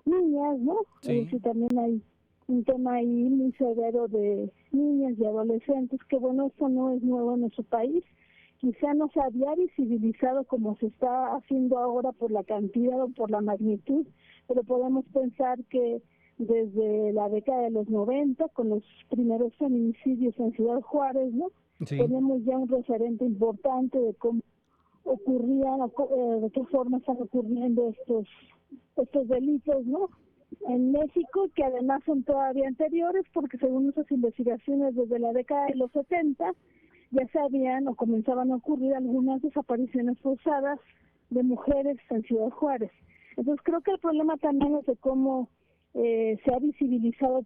niñas, ¿no? Sí. Sí, también hay un tema ahí muy severo de niñas y adolescentes, que bueno, esto no es nuevo en nuestro país. Quizá no se había visibilizado como se está haciendo ahora por la cantidad o por la magnitud, pero podemos pensar que desde la década de los 90, con los primeros feminicidios en Ciudad Juárez, ¿no? Sí. Tenemos ya un referente importante de cómo ocurrían, de qué forma están ocurriendo estos delitos, ¿no? En México, que además son todavía anteriores, porque según esas investigaciones desde la década de los 70, ya sabían o comenzaban a ocurrir algunas desapariciones forzadas de mujeres en Ciudad Juárez. Entonces creo que el problema también es de cómo se ha visibilizado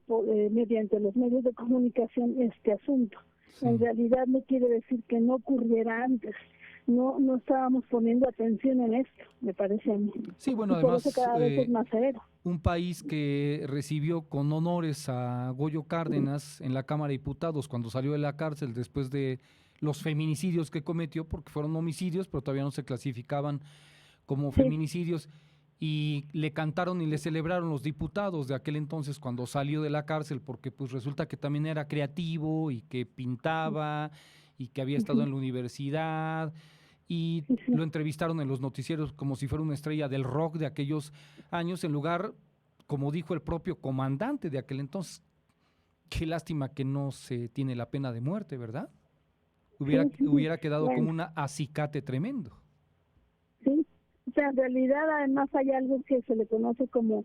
mediante los medios de comunicación este asunto. Sí. En realidad no quiere decir que no ocurriera antes. No estábamos poniendo atención en esto, me parece a mí. Sí, bueno, y además por eso cada vez es más severo. Un país que recibió con honores a Goyo Cárdenas en la Cámara de Diputados cuando salió de la cárcel después de los feminicidios que cometió, porque fueron homicidios, pero todavía no se clasificaban como feminicidios, y le cantaron y le celebraron los diputados de aquel entonces cuando salió de la cárcel, porque pues resulta que también era creativo y que pintaba y que había estado en la universidad, y lo entrevistaron en los noticieros como si fuera una estrella del rock de aquellos años, en lugar, como dijo el propio comandante de aquel entonces, qué lástima que no se tiene la pena de muerte, ¿verdad? Hubiera quedado como un acicate tremendo. Sí, o sea, en realidad además hay algo que se le conoce como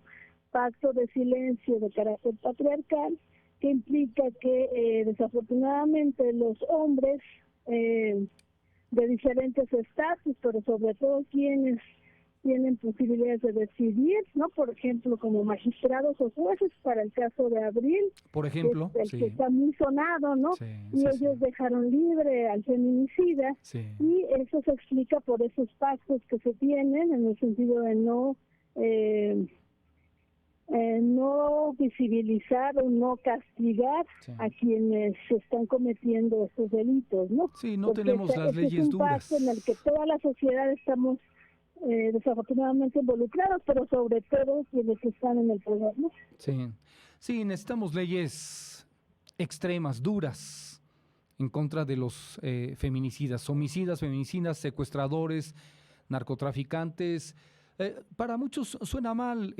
pacto de silencio de carácter patriarcal, que implica que desafortunadamente los hombres de diferentes estatus, pero sobre todo quienes tienen posibilidades de decidir, ¿no? Por ejemplo, como magistrados o jueces, para el caso de Abril, por ejemplo, que está muy sonado, ¿no? Ellos dejaron libre al feminicida, y eso se explica por esos pactos que se tienen, en el sentido de no visibilizar o no castigar a quienes están cometiendo estos delitos, ¿no? Sí, no tenemos las leyes duras. Es un pacto en el que toda la sociedad estamos desafortunadamente involucrados, pero sobre todo quienes están en el poder, ¿no? Sí, necesitamos leyes extremas, duras, en contra de los feminicidas, homicidas, feminicidas, secuestradores, narcotraficantes. Para muchos suena mal,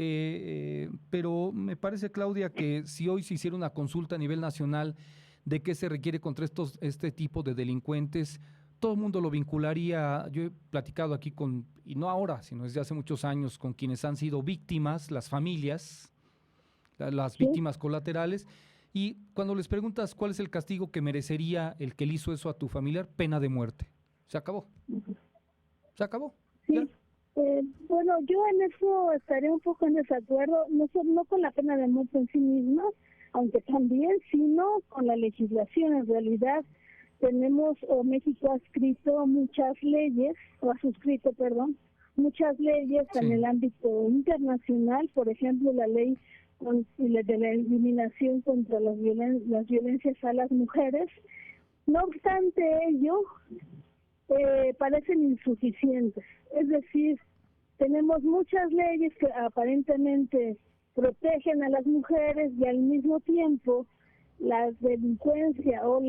pero me parece, Claudia, que si hoy se hiciera una consulta a nivel nacional de qué se requiere contra este tipo de delincuentes, todo el mundo lo vincularía. Yo he platicado aquí y no ahora, sino desde hace muchos años, con quienes han sido víctimas, las familias, las víctimas colaterales, y cuando les preguntas cuál es el castigo que merecería el que le hizo eso a tu familiar, pena de muerte. Se acabó. Se acabó. Sí. Bueno, yo en eso estaré un poco en desacuerdo, no con la pena de muerte en sí misma, aunque también, sino con la legislación. En realidad tenemos, México ha suscrito muchas leyes en el ámbito internacional, por ejemplo, la ley de la eliminación contra las violencias a las mujeres. No obstante ello, parecen insuficientes. Es decir, tenemos muchas leyes que aparentemente protegen a las mujeres y al mismo tiempo la delincuencia o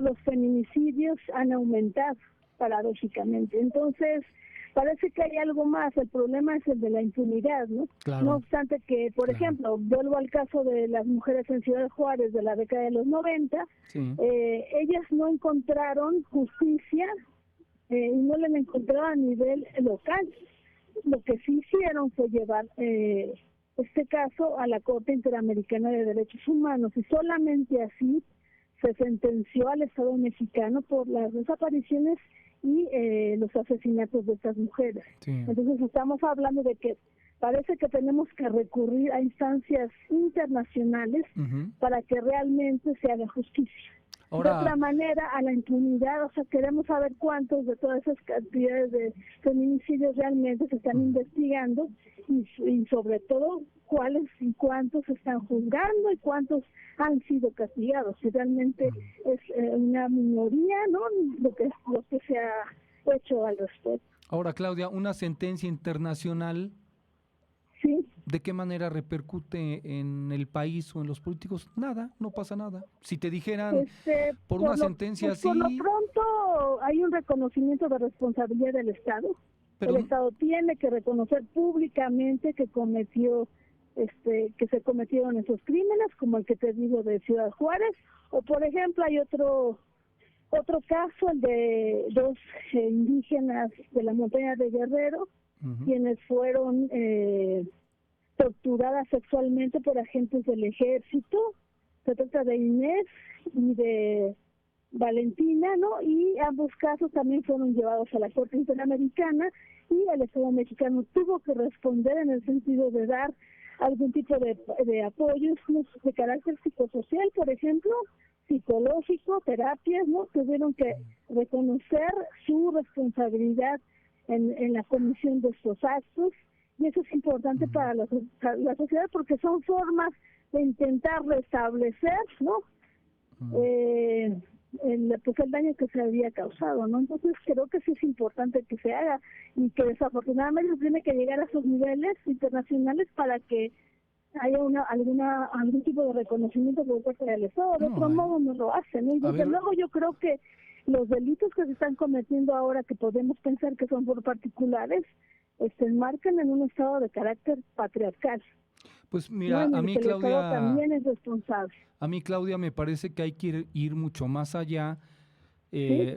los feminicidios han aumentado paradójicamente. Entonces, parece que hay algo más. El problema es el de la impunidad, ¿no? Claro. No obstante que, por ejemplo, vuelvo al caso de las mujeres en Ciudad Juárez de la década de los 90, ellas no encontraron justicia y no la encontraron a nivel local. Lo que sí hicieron fue llevar este caso a la Corte Interamericana de Derechos Humanos, y solamente así se sentenció al Estado mexicano por las desapariciones y los asesinatos de estas mujeres. Entonces estamos hablando de que parece que tenemos que recurrir a instancias internacionales para que realmente se haga justicia. Ahora, de otra manera, a la impunidad, o sea, queremos saber cuántos de todas esas cantidades de feminicidios realmente se están investigando y sobre todo cuáles y cuántos se están juzgando y cuántos han sido castigados. Si realmente es una minoría, ¿no? Lo que se ha hecho al respecto. Ahora, Claudia, una sentencia internacional, Sí. ¿de qué manera repercute en el país o en los políticos? Nada, no pasa nada. Si te dijeran por una sentencia así... Por lo pronto hay un reconocimiento de responsabilidad del Estado. Pero, el Estado tiene que reconocer públicamente que se cometieron esos crímenes, como el que te digo de Ciudad Juárez, o por ejemplo hay otro caso, el de dos indígenas de la montaña de Guerrero, quienes fueron torturadas sexualmente por agentes del ejército. Se trata de Inés y de Valentina, ¿no? Y ambos casos también fueron llevados a la Corte Interamericana y el Estado mexicano tuvo que responder en el sentido de dar algún tipo de apoyos de carácter psicosocial, por ejemplo, psicológico, terapias, ¿no? Tuvieron que reconocer su responsabilidad en la comisión de estos actos, y eso es importante para la sociedad porque son formas de intentar restablecer, ¿no? El daño que se había causado, ¿no? Entonces creo que sí es importante que se haga y que desafortunadamente tiene que llegar a esos niveles internacionales para que haya algún tipo de reconocimiento por parte del Estado. De otro modo no lo hacen, ¿no? Y desde luego yo creo que los delitos que se están cometiendo ahora, que podemos pensar que son por particulares, se enmarcan en un estado de carácter patriarcal. Pues mira, a mí, Claudia, también es responsable. A mí, Claudia, me parece que hay que ir mucho más allá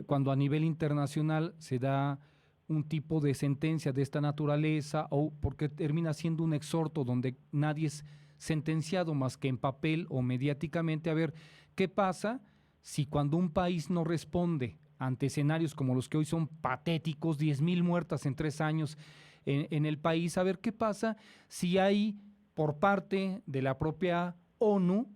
cuando a nivel internacional se da un tipo de sentencia de esta naturaleza, o porque termina siendo un exhorto donde nadie es sentenciado más que en papel o mediáticamente. A ver, ¿qué pasa si cuando un país no responde ante escenarios como los que hoy son patéticos, 10,000 muertas en 3 años en el país? A ver, ¿qué pasa si hay por parte de la propia ONU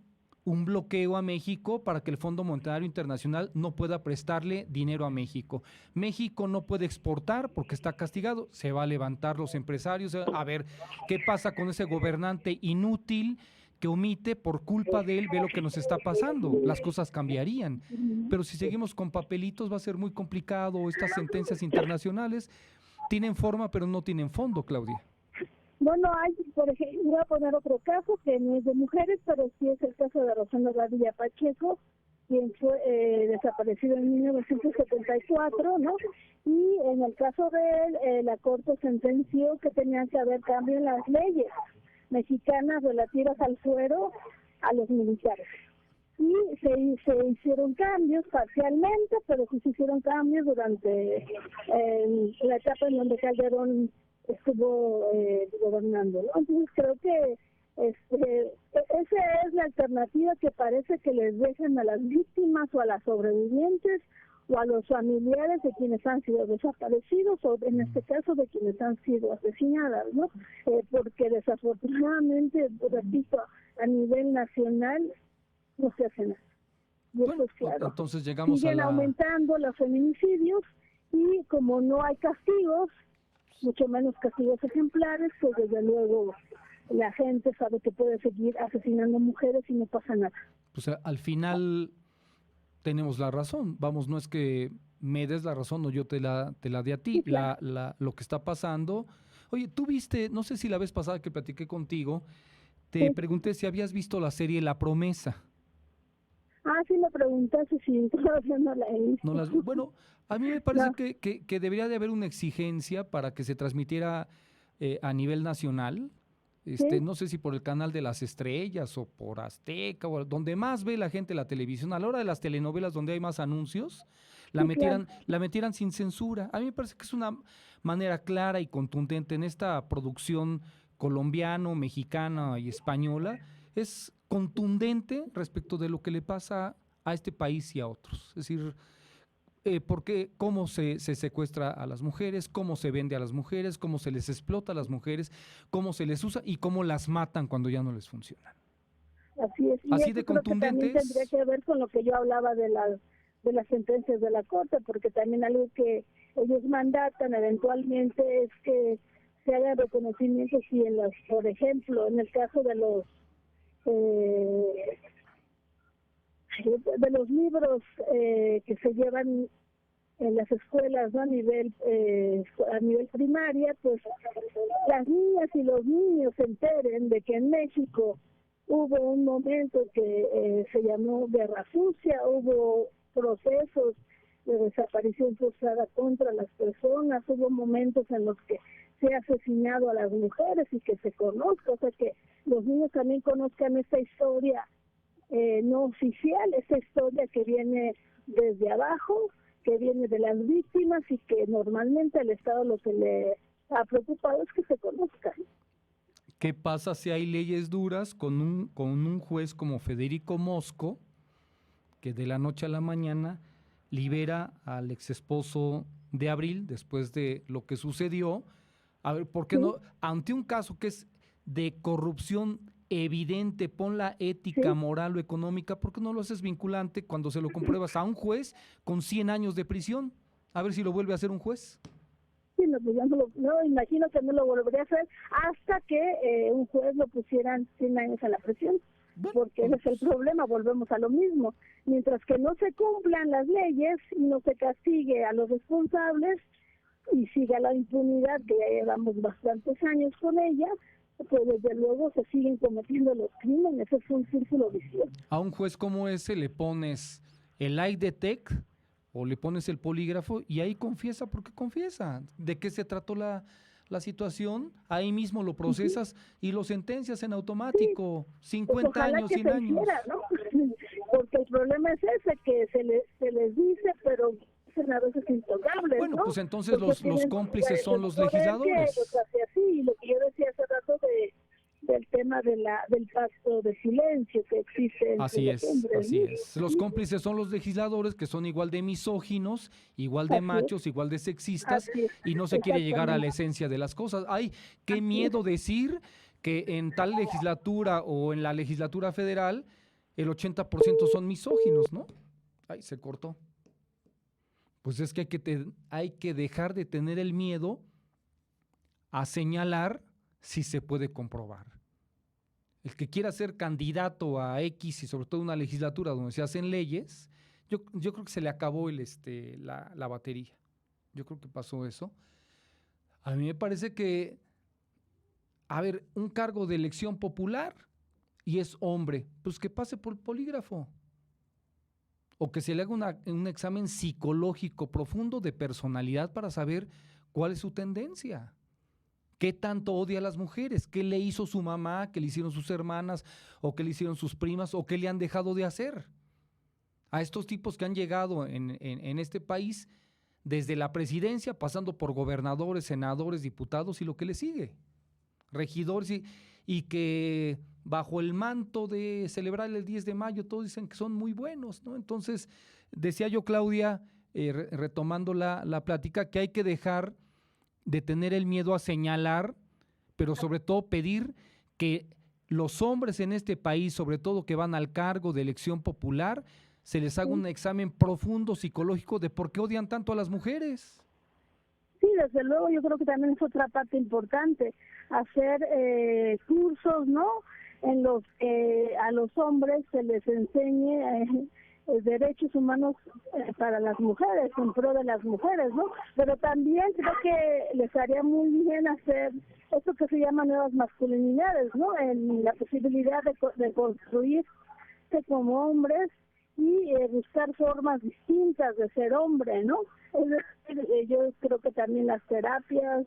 un bloqueo a México para que el Fondo Monetario Internacional no pueda prestarle dinero a México? México no puede exportar porque está castigado, se va a levantar los empresarios. A ver, ¿qué pasa con ese gobernante inútil que omite por culpa de él? Ve lo que nos está pasando, las cosas cambiarían. Pero si seguimos con papelitos va a ser muy complicado. Estas sentencias internacionales tienen forma pero no tienen fondo, Claudia. Bueno, por ejemplo, voy a poner otro caso que no es de mujeres, pero sí es el caso de Rosana Radilla Pacheco, quien fue desaparecido en 1974, ¿no? Y en el caso de él, la Corte sentenció que tenían que haber cambio en las leyes mexicanas relativas al fuero a los militares. Y se hicieron cambios parcialmente, pero sí se hicieron cambios durante la etapa en donde Calderón estuvo gobernando, ¿no? Entonces creo que esa es la alternativa que parece que les dejan a las víctimas o a las sobrevivientes o a los familiares de quienes han sido desaparecidos o en este caso de quienes han sido asesinadas, ¿no? Porque desafortunadamente, repito, a nivel nacional no se hace nada. Y bueno, eso es claro. Entonces llegamos siguen aumentando los feminicidios y como no hay castigos, mucho menos castigos ejemplares, pues desde luego la gente sabe que puede seguir asesinando mujeres y no pasa nada. Pues al final tenemos la razón. Vamos, no es que me des la razón o yo te la dé a ti. Sí, claro. Lo que está pasando. Oye, tú viste, no sé si la vez pasada que platiqué contigo, te pregunté si habías visto la serie La Promesa. Sí, me preguntaste si todavía no la he visto. Bueno, a mí me parece que debería de haber una exigencia para que se transmitiera a nivel nacional. No sé si por el canal de las estrellas o por Azteca, o donde más ve la gente la televisión, a la hora de las telenovelas donde hay más anuncios, la metieran sin censura. A mí me parece que es una manera clara y contundente en esta producción colombiana, mexicana y española. Es contundente respecto de lo que le pasa a este país y a otros. Es decir, porque cómo se secuestra a las mujeres, cómo se vende a las mujeres, cómo se les explota a las mujeres, cómo se les usa y cómo las matan cuando ya no les funcionan. Así es. Y así de contundente también tendría que ver con lo que yo hablaba de las sentencias de la Corte, porque también algo que ellos mandatan eventualmente es que se haga reconocimiento si por ejemplo, en el caso de los libros que se llevan en las escuelas, ¿no? a nivel primaria, pues las niñas y los niños se enteren de que en México hubo un momento que se llamó Guerra Sucia, hubo procesos de desaparición forzada contra las personas, hubo momentos en los que se ha asesinado a las mujeres y que se conozca, o sea que los niños también conozcan esta historia no oficial, esta historia que viene desde abajo, que viene de las víctimas y que normalmente al Estado lo que le ha preocupado es que se conozcan. ¿Qué pasa si hay leyes duras con un juez como Federico Mosco, que de la noche a la mañana libera al exesposo de Abril después de lo que sucedió? A ver, ¿por qué no? Ante un caso que es de corrupción evidente, pon la ética, moral o económica, ¿por qué no lo haces vinculante cuando se lo compruebas a un juez con 100 años de prisión? A ver si lo vuelve a hacer un juez. Sí, no, pues yo no imagino que no lo volvería a hacer hasta que un juez lo pusieran 100 años a la prisión, porque ese es el problema, volvemos a lo mismo. Mientras que no se cumplan las leyes y no se castigue a los responsables y siga la impunidad, que ya llevamos bastantes años con ella, pues desde luego se siguen cometiendo los crímenes, es un círculo vicioso. A un juez como ese le pones el lie detect o le pones el polígrafo y ahí confiesa porque confiesa. ¿De qué se trató la situación? Ahí mismo lo procesas y lo sentencias en automático, 50 pues años, 100 años. Hiciera, ¿no? Porque el problema es ese, que se les dice, pero a veces intocables. Bueno, ¿no? pues entonces los cómplices son los legisladores. Y lo que yo decía hace rato del tema del pacto de silencio que existe. Así es. Los cómplices son los legisladores, que son igual de misóginos, igual de machos, igual de sexistas, y no se quiere llegar a la esencia de las cosas. Ay, qué miedo decir que en tal legislatura o en la legislatura federal el 80% son misóginos, ¿no? Ay, se cortó. Pues es que hay que dejar de tener el miedo a señalar si se puede comprobar. El que quiera ser candidato a X y sobre todo una legislatura donde se hacen leyes, yo creo que se le acabó la batería. Yo creo que pasó eso. A mí me parece que, a ver, un cargo de elección popular y es hombre, pues que pase por el polígrafo. O que se le haga un examen psicológico profundo de personalidad para saber cuál es su tendencia. ¿Qué tanto odia a las mujeres? ¿Qué le hizo su mamá? ¿Qué le hicieron sus hermanas? ¿O qué le hicieron sus primas? ¿O qué le han dejado de hacer? A estos tipos que han llegado en este país desde la presidencia, pasando por gobernadores, senadores, diputados y lo que le sigue. Regidores y que bajo el manto de celebrar el 10 de mayo todos dicen que son muy buenos, ¿no? Entonces, decía yo, Claudia, retomando la plática, que hay que dejar de tener el miedo a señalar, pero sobre todo pedir que los hombres en este país, sobre todo que van al cargo de elección popular, se les haga un examen profundo psicológico de por qué odian tanto a las mujeres. Sí, desde luego, yo creo que también es otra parte importante, hacer cursos, ¿no?, en los que a los hombres se les enseñe derechos humanos para las mujeres, en pro de las mujeres, ¿no? Pero también creo que les haría muy bien hacer esto que se llama nuevas masculinidades, ¿no?, en la posibilidad de construirse como hombres y buscar formas distintas de ser hombre, ¿no? Es decir, yo creo que también las terapias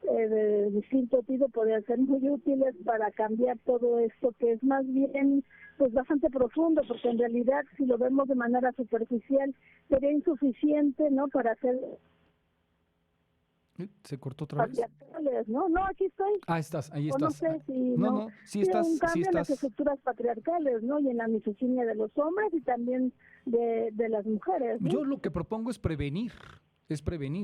de distinto tipo podrían ser muy útiles para cambiar todo esto, que es más bien pues bastante profundo, porque en realidad si lo vemos de manera superficial sería insuficiente, ¿no?, para hacer... ¿Se cortó otra vez? Patriarcales, ¿no? No, aquí estoy. Ahí O no estás. sé si No, sí estás. un cambio Sí en las estás. estructuras patriarcales, ¿no? Y en la misoginia de los hombres y también de las mujeres, ¿no? Yo lo que propongo es prevenir.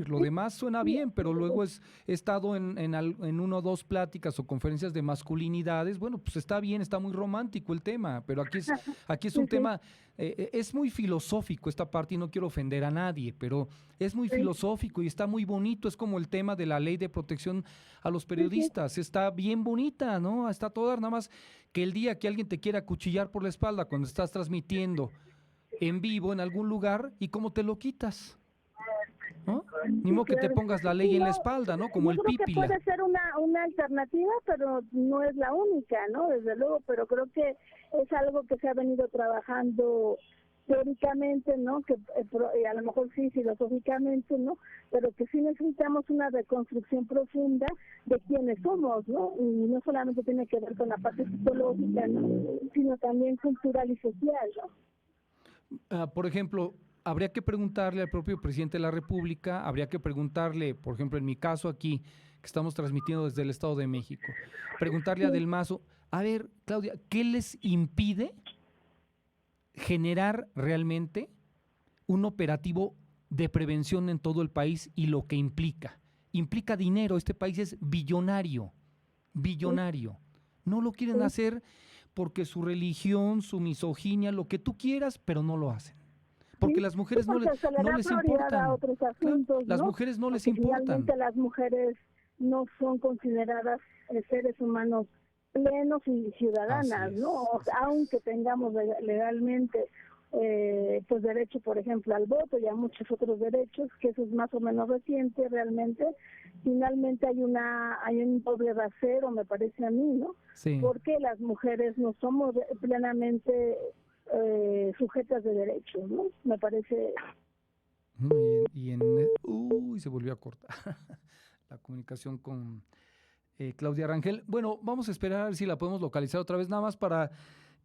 Lo demás suena bien, pero luego he estado en una o dos pláticas o conferencias de masculinidades. Bueno, pues está bien, está muy romántico el tema, pero aquí es un tema, es muy filosófico esta parte y no quiero ofender a nadie, pero es muy filosófico y está muy bonito. Es como el tema de la ley de protección a los periodistas. Está bien bonita, ¿no? Está toda, nada más que el día que alguien te quiera acuchillar por la espalda cuando estás transmitiendo en vivo en algún lugar, ¿y cómo te lo quitas? ¿No? Ni modo que te pongas la ley en la espalda, ¿no? Como el Yo creo que pípila. puede ser una alternativa, pero no es la única, ¿no? Desde luego, pero creo que es algo que se ha venido trabajando teóricamente, ¿no? Que a lo mejor sí, filosóficamente, ¿no? Pero que sí necesitamos una reconstrucción profunda de quiénes somos, ¿no? Y no solamente tiene que ver con la parte psicológica, ¿no? Sino también cultural y social, ¿no? Por ejemplo, habría que preguntarle al propio presidente de la República, habría que preguntarle, por ejemplo, en mi caso aquí, que estamos transmitiendo desde el Estado de México, preguntarle a Del Mazo, a ver, Claudia, ¿qué les impide generar realmente un operativo de prevención en todo el país y lo que implica? Implica dinero, este país es billonario. No lo quieren hacer porque su religión, su misoginia, lo que tú quieras, pero no lo hacen. Porque las mujeres no les importan. A otros asuntos, las ¿no? mujeres no les Porque importan. Finalmente las mujeres no son consideradas seres humanos plenos y ciudadanas, ¿no? O sea, aunque tengamos legalmente pues derecho, por ejemplo, al voto y a muchos otros derechos, que eso es más o menos reciente realmente, finalmente hay un doble rasero, me parece a mí, ¿no? Sí. Porque las mujeres no somos plenamente sujetas de derechos, ¿no? Me parece. Se volvió a cortar la comunicación con Claudia Rangel. Bueno, vamos a esperar a ver si la podemos localizar otra vez, nada más para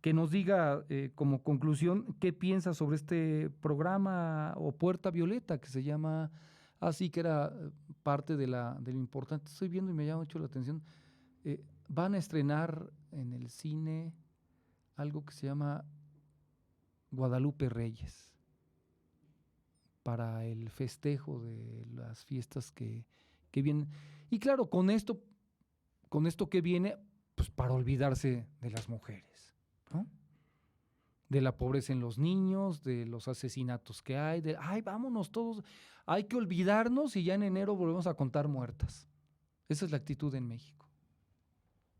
que nos diga como conclusión qué piensa sobre este programa o Puerta Violeta, que se llama así, que era parte de lo importante. Estoy viendo y me llama mucho la atención. Van a estrenar en el cine algo que se llama Guadalupe Reyes, para el festejo de las fiestas que vienen. Y claro, con esto que viene, pues para olvidarse de las mujeres, ¿no? De la pobreza en los niños, de los asesinatos que hay, vámonos todos, hay que olvidarnos y ya en enero volvemos a contar muertas. Esa es la actitud en México,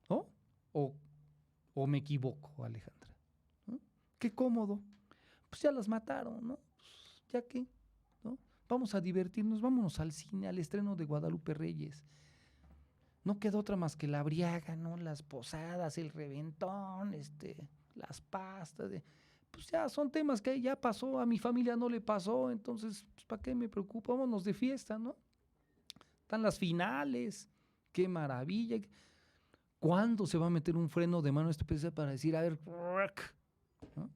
¿no? O me equivoco, Alejandra, ¿no? Qué cómodo. Pues ya las mataron, ¿no? Pues ya que, ¿no? Vamos a divertirnos, vámonos al cine, al estreno de Guadalupe Reyes. No queda otra más que la briaga, ¿no? Las posadas, el reventón, las pastas, pues ya son temas que ya pasó, a mi familia no le pasó, entonces, pues, ¿para qué me preocupo? Vámonos de fiesta, ¿no? Están las finales, qué maravilla. ¿Cuándo se va a meter un freno de mano a este país para decir, a ver, ¿no?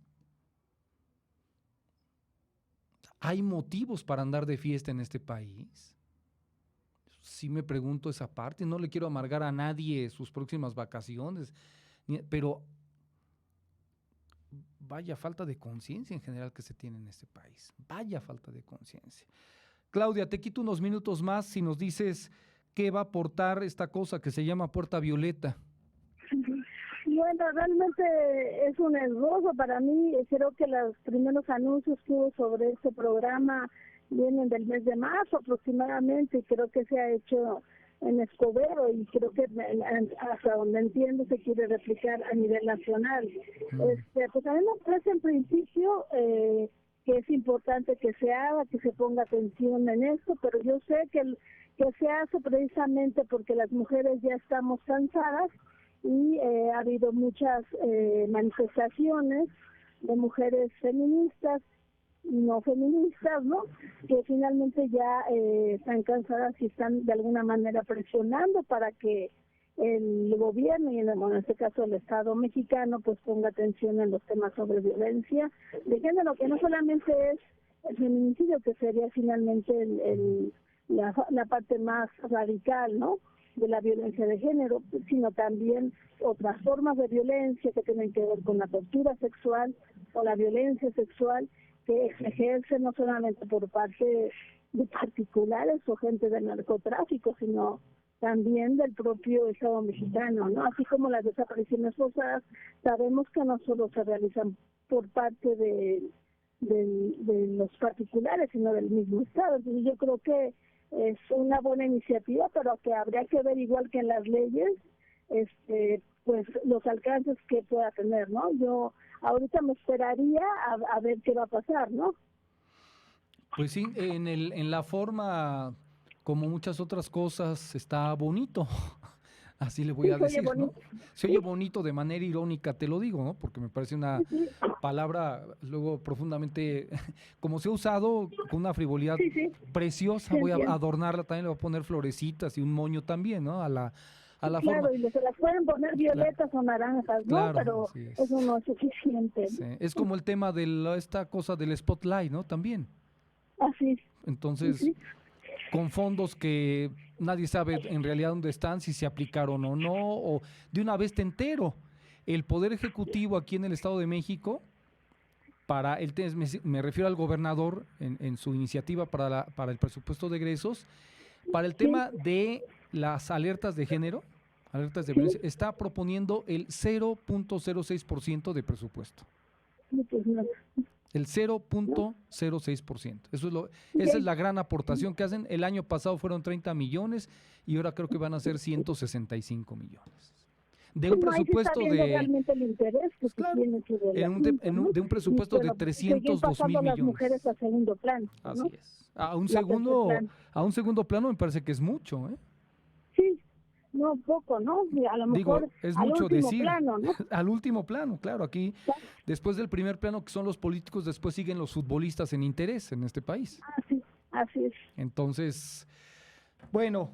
¿Hay motivos para andar de fiesta en este país? Sí me pregunto esa parte, no le quiero amargar a nadie sus próximas vacaciones, pero vaya falta de conciencia en general que se tiene en este país, vaya falta de conciencia. Claudia, te quito unos minutos más si nos dices qué va a aportar esta cosa que se llama Puerta Violeta. Bueno, realmente es un esbozo para mí. Creo que los primeros anuncios que hubo sobre este programa vienen del mes de marzo aproximadamente, y creo que se ha hecho en Escobedo, y creo que hasta donde entiendo se quiere replicar a nivel nacional. Pues a mí me parece en principio que es importante que se haga, que se ponga atención en esto, pero yo sé que se hace precisamente porque las mujeres ya estamos cansadas y ha habido muchas manifestaciones de mujeres feministas, no feministas, ¿no? Que finalmente ya están cansadas y están de alguna manera presionando para que el gobierno y en este caso el Estado mexicano pues ponga atención en los temas sobre violencia de género, que no solamente es el feminicidio, que sería finalmente la parte más radical, ¿no?, de la violencia de género, sino también otras formas de violencia que tienen que ver con la tortura sexual o la violencia sexual que se ejerce no solamente por parte de particulares o gente del narcotráfico, sino también del propio Estado mexicano, ¿no? Así como las desapariciones forzadas, sabemos que no solo se realizan por parte de los particulares, sino del mismo Estado. Entonces yo creo que es una buena iniciativa, pero que habría que ver, igual que en las leyes, pues los alcances que pueda tener, ¿no? Yo ahorita me esperaría a ver qué va a pasar, ¿no? Pues sí, en la forma, como muchas otras cosas, está bonito. Así le voy a decir, ¿no? Se oye bonito de manera irónica, te lo digo, ¿no? Porque me parece una palabra luego profundamente, como se ha usado con una frivolidad preciosa, voy a adornarla también, le voy a poner florecitas y un moño también, ¿no? A la forma. Y se las pueden poner violetas o naranjas, ¿no? Pero eso no es suficiente. Sí. Es como el tema de esta cosa del spotlight, ¿no? También. Así es. Entonces, con fondos que nadie sabe en realidad dónde están, si se aplicaron o no, o de una vez te entero. El Poder Ejecutivo aquí en el Estado de México, me refiero al gobernador en su iniciativa para el presupuesto de egresos, para el tema de las alertas de género, alertas de violencia, está proponiendo el 0.06% de presupuesto. El 0.06%. Esa es la gran aportación que hacen. El año pasado fueron 30 millones y ahora creo que van a ser 165 millones. De un presupuesto de un presupuesto de 302,000 millones. Las mujeres a segundo plano, ¿no? Así es. A un segundo plano me parece que es mucho, ¿eh? Sí. No, poco, ¿no? A lo mejor es mucho decir, plano, ¿no? Al último plano, claro, aquí, después del primer plano que son los políticos, después siguen los futbolistas en interés en este país. Así es. Entonces, bueno,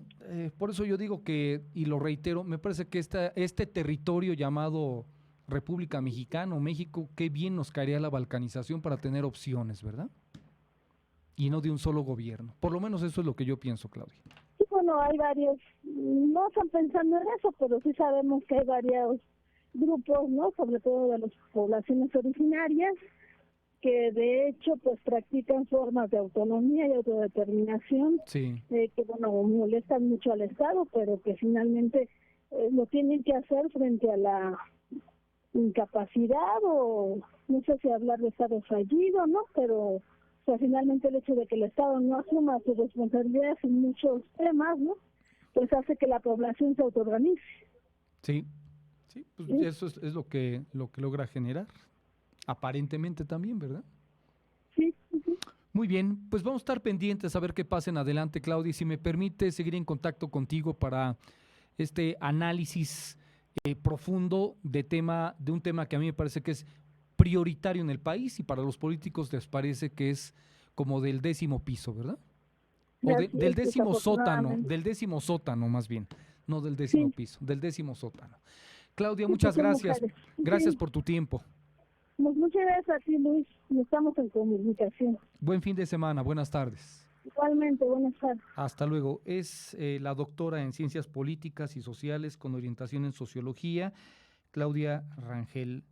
por eso yo digo que, y lo reitero, me parece que este territorio llamado República Mexicana o México, qué bien nos caería la balcanización para tener opciones, ¿verdad? Y no de un solo gobierno. Por lo menos eso es lo que yo pienso, Claudia. Sí, bueno, hay varios, no están pensando en eso, pero sí sabemos que hay varios grupos, ¿no? Sobre todo de las poblaciones originarias, que de hecho pues practican formas de autonomía y autodeterminación, que bueno, molestan mucho al Estado, pero que finalmente lo tienen que hacer frente a la incapacidad, o no sé si hablar de Estado fallido, ¿no? Pero finalmente el hecho de que el Estado no asuma sus responsabilidades en muchos temas, ¿no?, pues hace que la población se autoorganice. Sí, pues eso es lo que logra generar, aparentemente también, ¿verdad? Sí. Muy bien, pues vamos a estar pendientes a ver qué pasa en adelante, Claudia, y si me permite seguir en contacto contigo para este análisis profundo de un tema que a mí me parece que es prioritario en el país y para los políticos les parece que es como del 10º piso, ¿verdad? O del 10º sótano más bien, no del 10º piso, del 10º sótano. Claudia, muchas gracias. Gracias por tu tiempo. Muchas gracias a ti, Luis. Estamos en comunicación. Buen fin de semana, buenas tardes. Igualmente, buenas tardes. Hasta luego. Es la doctora en Ciencias Políticas y Sociales con orientación en Sociología, Claudia Rangel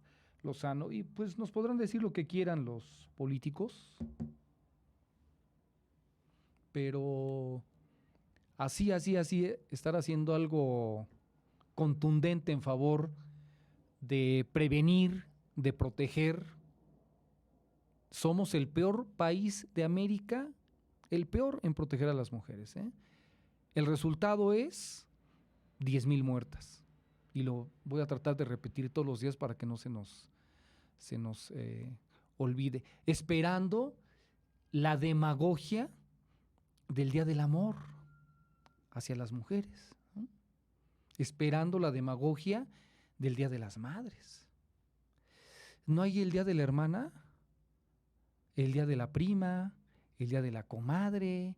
Lozano. Y pues nos podrán decir lo que quieran los políticos, pero así, estar haciendo algo contundente en favor de prevenir, de proteger. Somos el peor país de América, el peor en proteger a las mujeres, ¿eh? El resultado es 10,000 muertas. Y lo voy a tratar de repetir todos los días para que no se nos olvide. Esperando la demagogia del Día del Amor hacia las mujeres, ¿no? Esperando la demagogia del Día de las Madres. ¿No hay el Día de la Hermana? El Día de la Prima, el Día de la Comadre,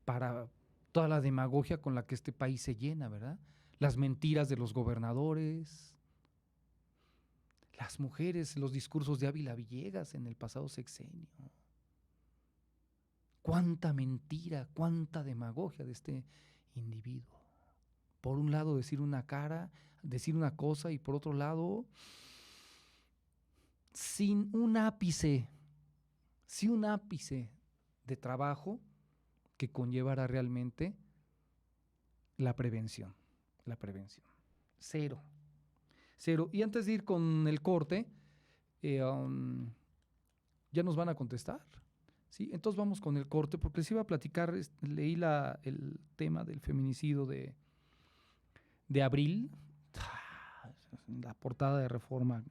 para toda la demagogia con la que este país se llena, ¿verdad? Las mentiras de los gobernadores, las mujeres, los discursos de Ávila Villegas en el pasado sexenio. Cuánta mentira, cuánta demagogia de este individuo. Por un lado decir una cosa, y por otro lado, sin un ápice de trabajo que conllevara realmente la prevención. Cero. Y antes de ir con el corte, ya nos van a contestar. ¿Sí? Entonces vamos con el corte, porque les iba a platicar, leí el tema del feminicidio de Abril. La portada de Reforma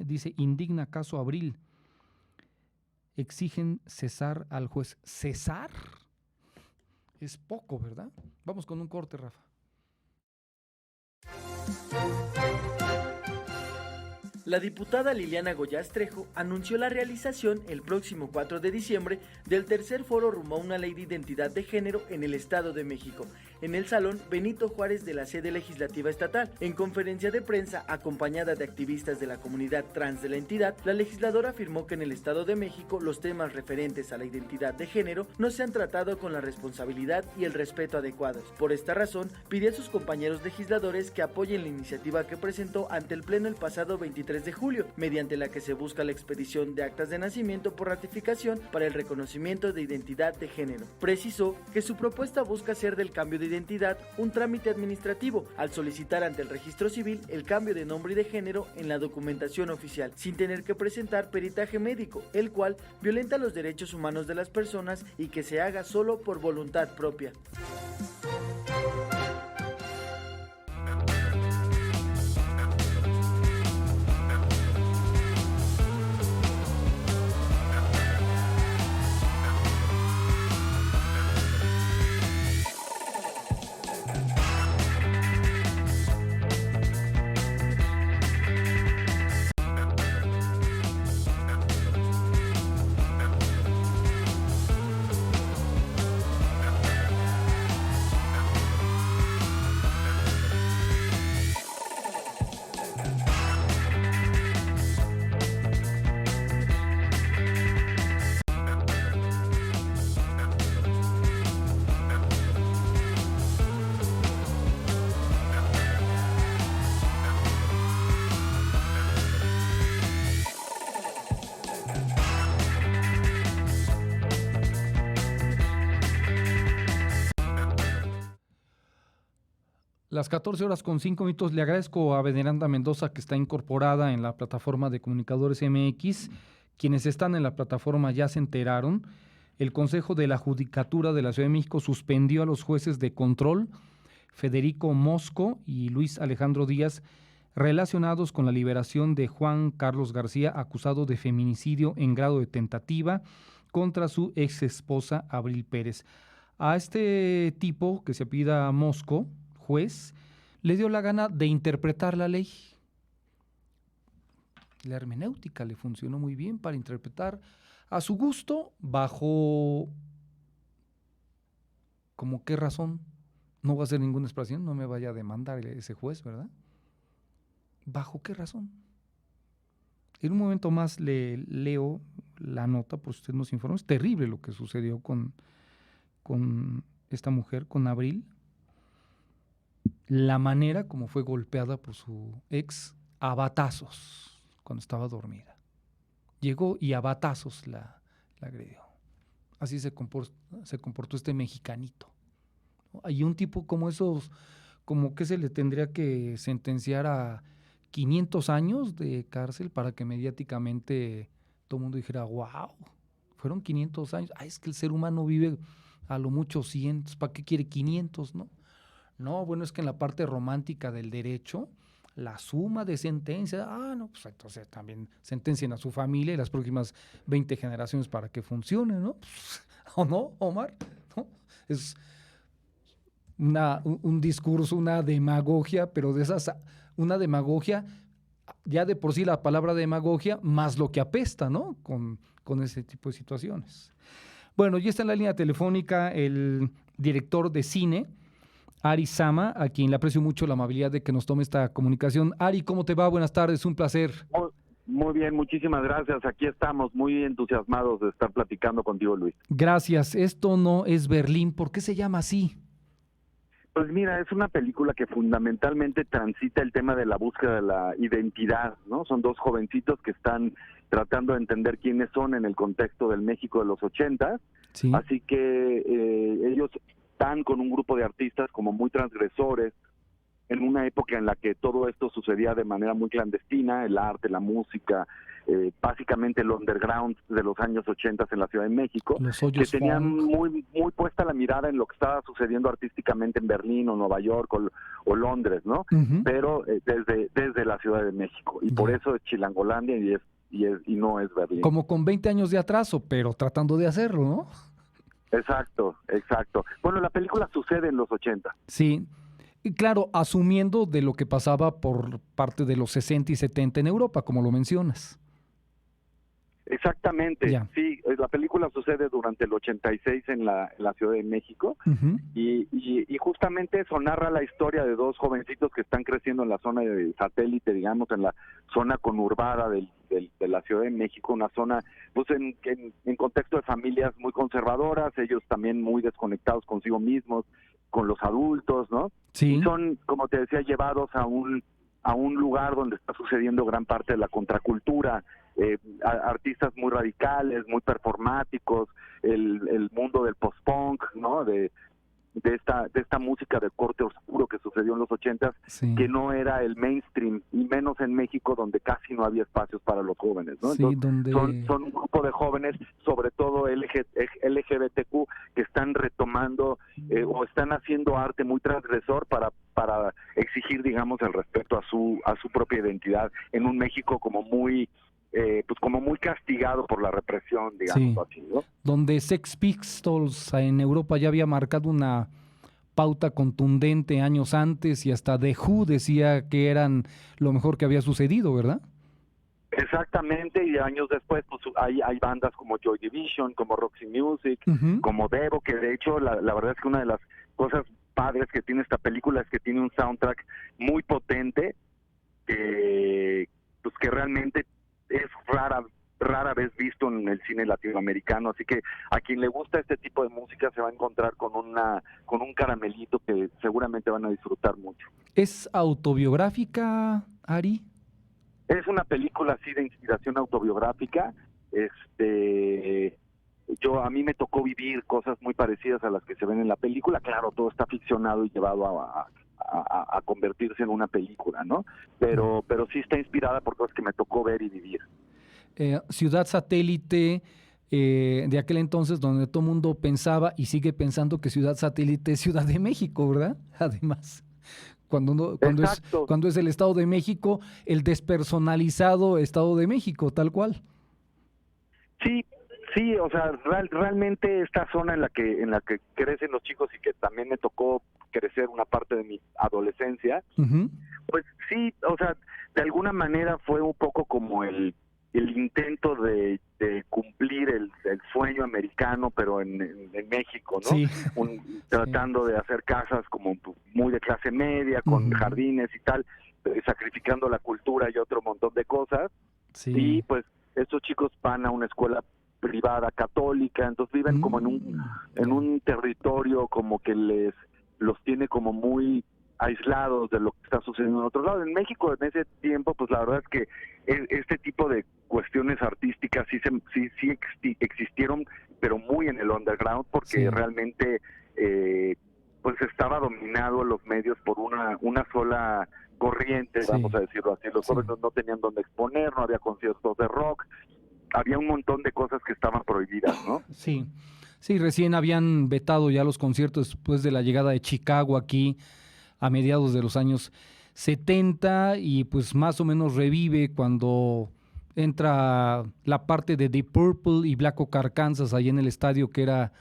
dice: indigna caso Abril, exigen cesar al juez. ¿Cesar? Es poco, ¿verdad? Vamos con un corte, Rafa. La diputada Liliana Goyaz Trejo anunció la realización el próximo 4 de diciembre del tercer foro rumbo a una ley de identidad de género en el Estado de México, en el Salón Benito Juárez de la sede legislativa estatal. En conferencia de prensa, acompañada de activistas de la comunidad trans de la entidad, la legisladora afirmó que en el Estado de México los temas referentes a la identidad de género no se han tratado con la responsabilidad y el respeto adecuados. Por esta razón, pidió a sus compañeros legisladores que apoyen la iniciativa que presentó ante el Pleno el pasado 23 de julio, mediante la que se busca la expedición de actas de nacimiento por ratificación para el reconocimiento de identidad de género. Precisó que su propuesta busca hacer del cambio de identidad un trámite administrativo, al solicitar ante el registro civil el cambio de nombre y de género en la documentación oficial, sin tener que presentar peritaje médico, el cual violenta los derechos humanos de las personas y que se haga solo por voluntad propia. Las 14:05. Le agradezco a Veneranda Mendoza, que está incorporada en la plataforma de Comunicadores MX. Quienes están en la plataforma ya se enteraron. El Consejo de la Judicatura de la Ciudad de México suspendió a los jueces de control Federico Mosco y Luis Alejandro Díaz, relacionados con la liberación de Juan Carlos García, acusado de feminicidio en grado de tentativa contra su ex esposa Abril Pérez. A este tipo, que se apellida Mosco, juez, le dio la gana de interpretar la ley. La hermenéutica le funcionó muy bien para interpretar a su gusto, bajo ¿cómo qué razón? No va a hacer ninguna expresión, no me vaya a demandar ese juez, ¿verdad? ¿Bajo qué razón? En un momento más le leo la nota, por si usted nos informa. Es terrible lo que sucedió con esta mujer, con Abril. La manera como fue golpeada por su ex a batazos cuando estaba dormida. Llegó y a batazos la agredió. Así se comportó este mexicanito. Hay un tipo como esos, como que se le tendría que sentenciar a 500 años de cárcel para que mediáticamente todo el mundo dijera, wow, fueron 500 años. Es que el ser humano vive a lo mucho 100, ¿para qué quiere 500, no? No, bueno, es que en la parte romántica del derecho, la suma de sentencias, no, pues entonces también sentencien a su familia y las próximas 20 generaciones para que funcione, ¿no? ¿O no, Omar? ¿No? Es un discurso, una demagogia, pero de esas, una demagogia, ya de por sí la palabra demagogia, más lo que apesta, ¿no? Con ese tipo de situaciones. Bueno, ya está en la línea telefónica el director de cine, Ari Sama, a quien le aprecio mucho la amabilidad de que nos tome esta comunicación. Ari, ¿cómo te va? Buenas tardes, un placer. Muy bien, muchísimas gracias. Aquí estamos muy entusiasmados de estar platicando contigo, Luis. Gracias. Esto no es Berlín. ¿Por qué se llama así? Pues mira, es una película que fundamentalmente transita el tema de la búsqueda de la identidad, ¿no? Son dos jovencitos que están tratando de entender quiénes son en el contexto del México de los 80, Sí. así que ellos están con un grupo de artistas como muy transgresores, en una época en la que todo esto sucedía de manera muy clandestina, el arte, la música, básicamente el underground de los años 80 en la Ciudad de México, Los que hoyos tenían funk. muy puesta la mirada en lo que estaba sucediendo artísticamente en Berlín o Nueva York o Londres, ¿no? Ujú. Pero desde la Ciudad de México, y por Ya. eso es Chilangolandia y no es Berlín. Como con 20 años de atraso, pero tratando de hacerlo, ¿no? Exacto. Bueno, la película sucede en los 80. Sí. Y claro, asumiendo de lo que pasaba por parte de los 60 y 70 en Europa, como lo mencionas. Exactamente, Ya. sí, la película sucede durante el 86 en la Ciudad de México, Ujú. y justamente eso narra la historia de dos jovencitos que están creciendo en la zona de satélite, digamos, en la zona conurbada de la Ciudad de México, una zona pues en contexto de familias muy conservadoras, ellos también muy desconectados consigo mismos, con los adultos, ¿no? Sí. Y son, como te decía, llevados a un lugar donde está sucediendo gran parte de la contracultura, artistas muy radicales, muy performáticos, el mundo del post-punk, ¿no? De esta música de corte oscuro que sucedió en los 80s, Sí. que no era el mainstream, y menos en México, donde casi no había espacios para los jóvenes, ¿no? Sí, Entonces, donde... son un grupo de jóvenes, sobre todo LGBTQ, que están retomando o están haciendo arte muy transgresor para exigir, digamos, el respeto a su propia identidad en un México como muy pues como muy castigado por la represión, digamos así, ¿no? Donde Sex Pistols en Europa ya había marcado una pauta contundente años antes, y hasta The Who decía que eran lo mejor que había sucedido, ¿verdad? Exactamente, y años después pues hay bandas como Joy Division, como Roxy Music, Ujú. como Devo, que de hecho la verdad es que una de las cosas padres que tiene esta película es que tiene un soundtrack muy potente, pues que realmente es rara vez visto en el cine latinoamericano, así que a quien le gusta este tipo de música se va a encontrar con un caramelito que seguramente van a disfrutar mucho. ¿Es autobiográfica, Ari? Es una película así de inspiración autobiográfica. A mí me tocó vivir cosas muy parecidas a las que se ven en la película. Claro, todo está ficcionado y llevado a convertirse en una película, ¿no? Pero sí está inspirada por cosas que me tocó ver y vivir. Ciudad Satélite, de aquel entonces, donde todo el mundo pensaba y sigue pensando que Ciudad Satélite es Ciudad de México, ¿verdad? Además, cuando es el Estado de México, el despersonalizado Estado de México, tal cual. Sí, o sea, realmente esta zona en la que crecen los chicos y que también me tocó crecer una parte de mi adolescencia, Uh-huh. pues sí, o sea, de alguna manera fue un poco como el intento de cumplir el sueño americano, pero en México, ¿no? Sí. Tratando de hacer casas como muy de clase media, con Uh-huh. jardines y tal, sacrificando la cultura y otro montón de cosas. Sí. Y pues estos chicos van a una escuela privada católica, entonces viven como en un territorio como que los tiene como muy aislados de lo que está sucediendo en otro lado. En México en ese tiempo, pues la verdad es que este tipo de cuestiones artísticas sí existieron, pero muy en el underground, porque realmente pues estaba dominado los medios por una sola corriente, vamos a decirlo así. Los jóvenes no tenían dónde exponer, no había conciertos de rock, había un montón de cosas que estaban prohibidas, ¿no? Sí, recién habían vetado ya los conciertos después de la llegada de Chicago aquí a mediados de los años 70, y pues más o menos revive cuando entra la parte de Deep Purple y Black Oak Arkansas ahí en el estadio que era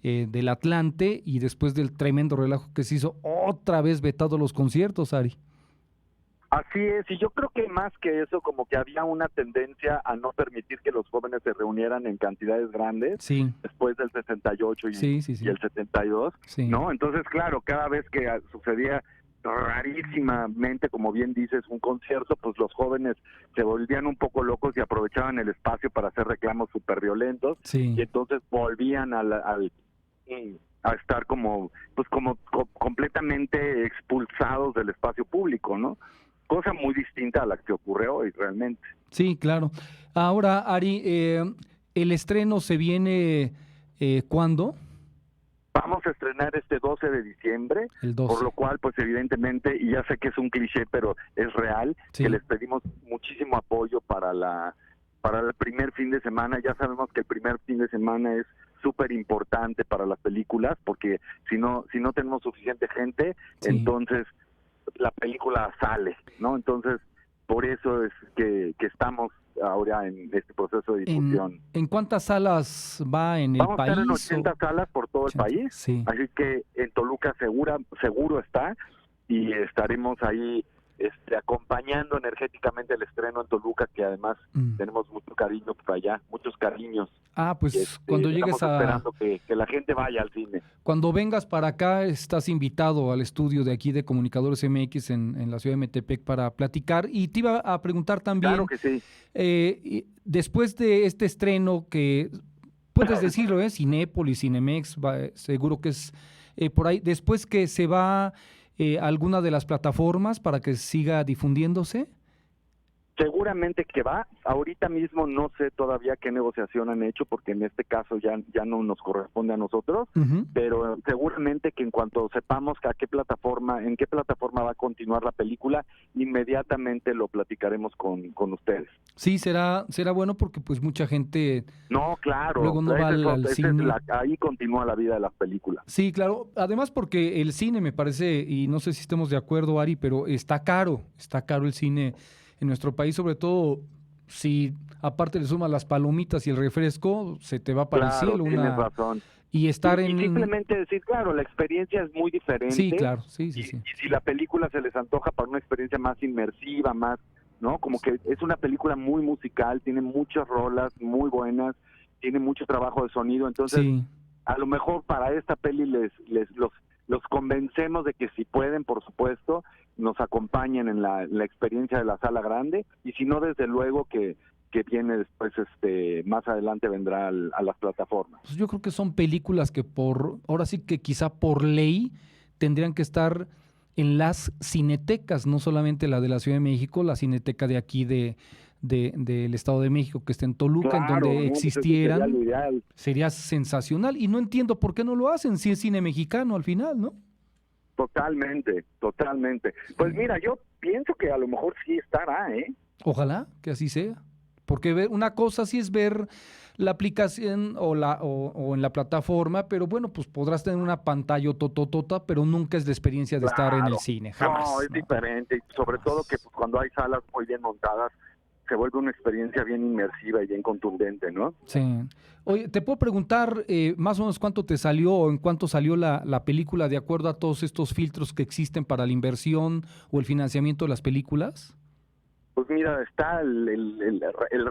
del Atlante, y después del tremendo relajo que se hizo, otra vez vetado los conciertos, Ari. Así es, y yo creo que más que eso, como que había una tendencia a no permitir que los jóvenes se reunieran en cantidades grandes después del 68 y el 72, ¿no? Entonces, claro, cada vez que sucedía rarísimamente, como bien dices, un concierto, pues los jóvenes se volvían un poco locos y aprovechaban el espacio para hacer reclamos súper violentos, Sí. y entonces volvían a estar como completamente expulsados del espacio público, ¿no? Cosa muy distinta a la que ocurre hoy realmente. Sí, claro. Ahora, Ari, el estreno se viene, ¿cuándo? Vamos a estrenar este 12 de diciembre, El 12. por lo cual, pues evidentemente, y ya sé que es un cliché, pero es real, Sí. que les pedimos muchísimo apoyo para el primer fin de semana. Ya sabemos que el primer fin de semana es súper importante para las películas, porque si no tenemos suficiente gente, Sí. entonces la película sale, ¿no? Entonces, por eso es que estamos ahora en este proceso de difusión. ¿En cuántas salas va en el Vamos a país? estar en 80 salas por todo el 80, país, sí. así que en Toluca seguro está, y estaremos ahí acompañando energéticamente el estreno en Toluca, que además tenemos mucho cariño por allá, muchos cariños. Ah, pues cuando llegues estamos esperando que la gente vaya al cine. Cuando vengas para acá, estás invitado al estudio de aquí de Comunicadores MX en la ciudad de Metepec para platicar. Y te iba a preguntar también, Claro que sí. y después de este estreno que, puedes decirlo, Cinépolis, Cinemex, seguro que es por ahí, después que se va a alguna de las plataformas para que siga difundiéndose. Seguramente que va. Ahorita mismo no sé todavía qué negociación han hecho, porque en este caso ya no nos corresponde a nosotros, pero seguramente que en cuanto sepamos en qué plataforma va a continuar la película, inmediatamente lo platicaremos con ustedes. Sí, será bueno porque pues mucha gente... No, claro. Luego no va al cine. Ahí continúa la vida de las películas. Sí, claro. Además porque el cine me parece, y no sé si estemos de acuerdo, Ari, pero está caro el cine en nuestro país, sobre todo si aparte le sumas las palomitas y el refresco, se te va para el cielo. Tienes razón. Y estar y simplemente decir, claro, la experiencia es muy diferente. Sí, claro, sí. Y si la película se les antoja para una experiencia más inmersiva, más, ¿no? Como que es una película muy musical, tiene muchas rolas muy buenas, tiene mucho trabajo de sonido, entonces a lo mejor para esta peli los convencemos de que si pueden, por supuesto, nos acompañen en la experiencia de la sala grande, y si no, desde luego que viene después, más adelante vendrá a las plataformas. Pues yo creo que son películas que ahora sí que quizá por ley tendrían que estar en las cinetecas, no solamente la de la Ciudad de México, la cineteca de aquí del Estado de México, que está en Toluca, en donde existieran, sería sensacional. Y no entiendo por qué no lo hacen, si es cine mexicano al final, ¿no? Totalmente. Pues mira, yo pienso que a lo mejor sí estará, ¿eh? Ojalá que así sea. Porque una cosa sí es ver la aplicación o en la plataforma, pero bueno, pues podrás tener una pantalla tototota, pero nunca es la experiencia de estar en el cine, jamás. No, es diferente, y sobre todo que pues, cuando hay salas muy bien montadas, se vuelve una experiencia bien inmersiva y bien contundente, ¿no? Sí. Oye, ¿te puedo preguntar más o menos cuánto te salió o en cuánto salió la película de acuerdo a todos estos filtros que existen para la inversión o el financiamiento de las películas? Pues mira, está el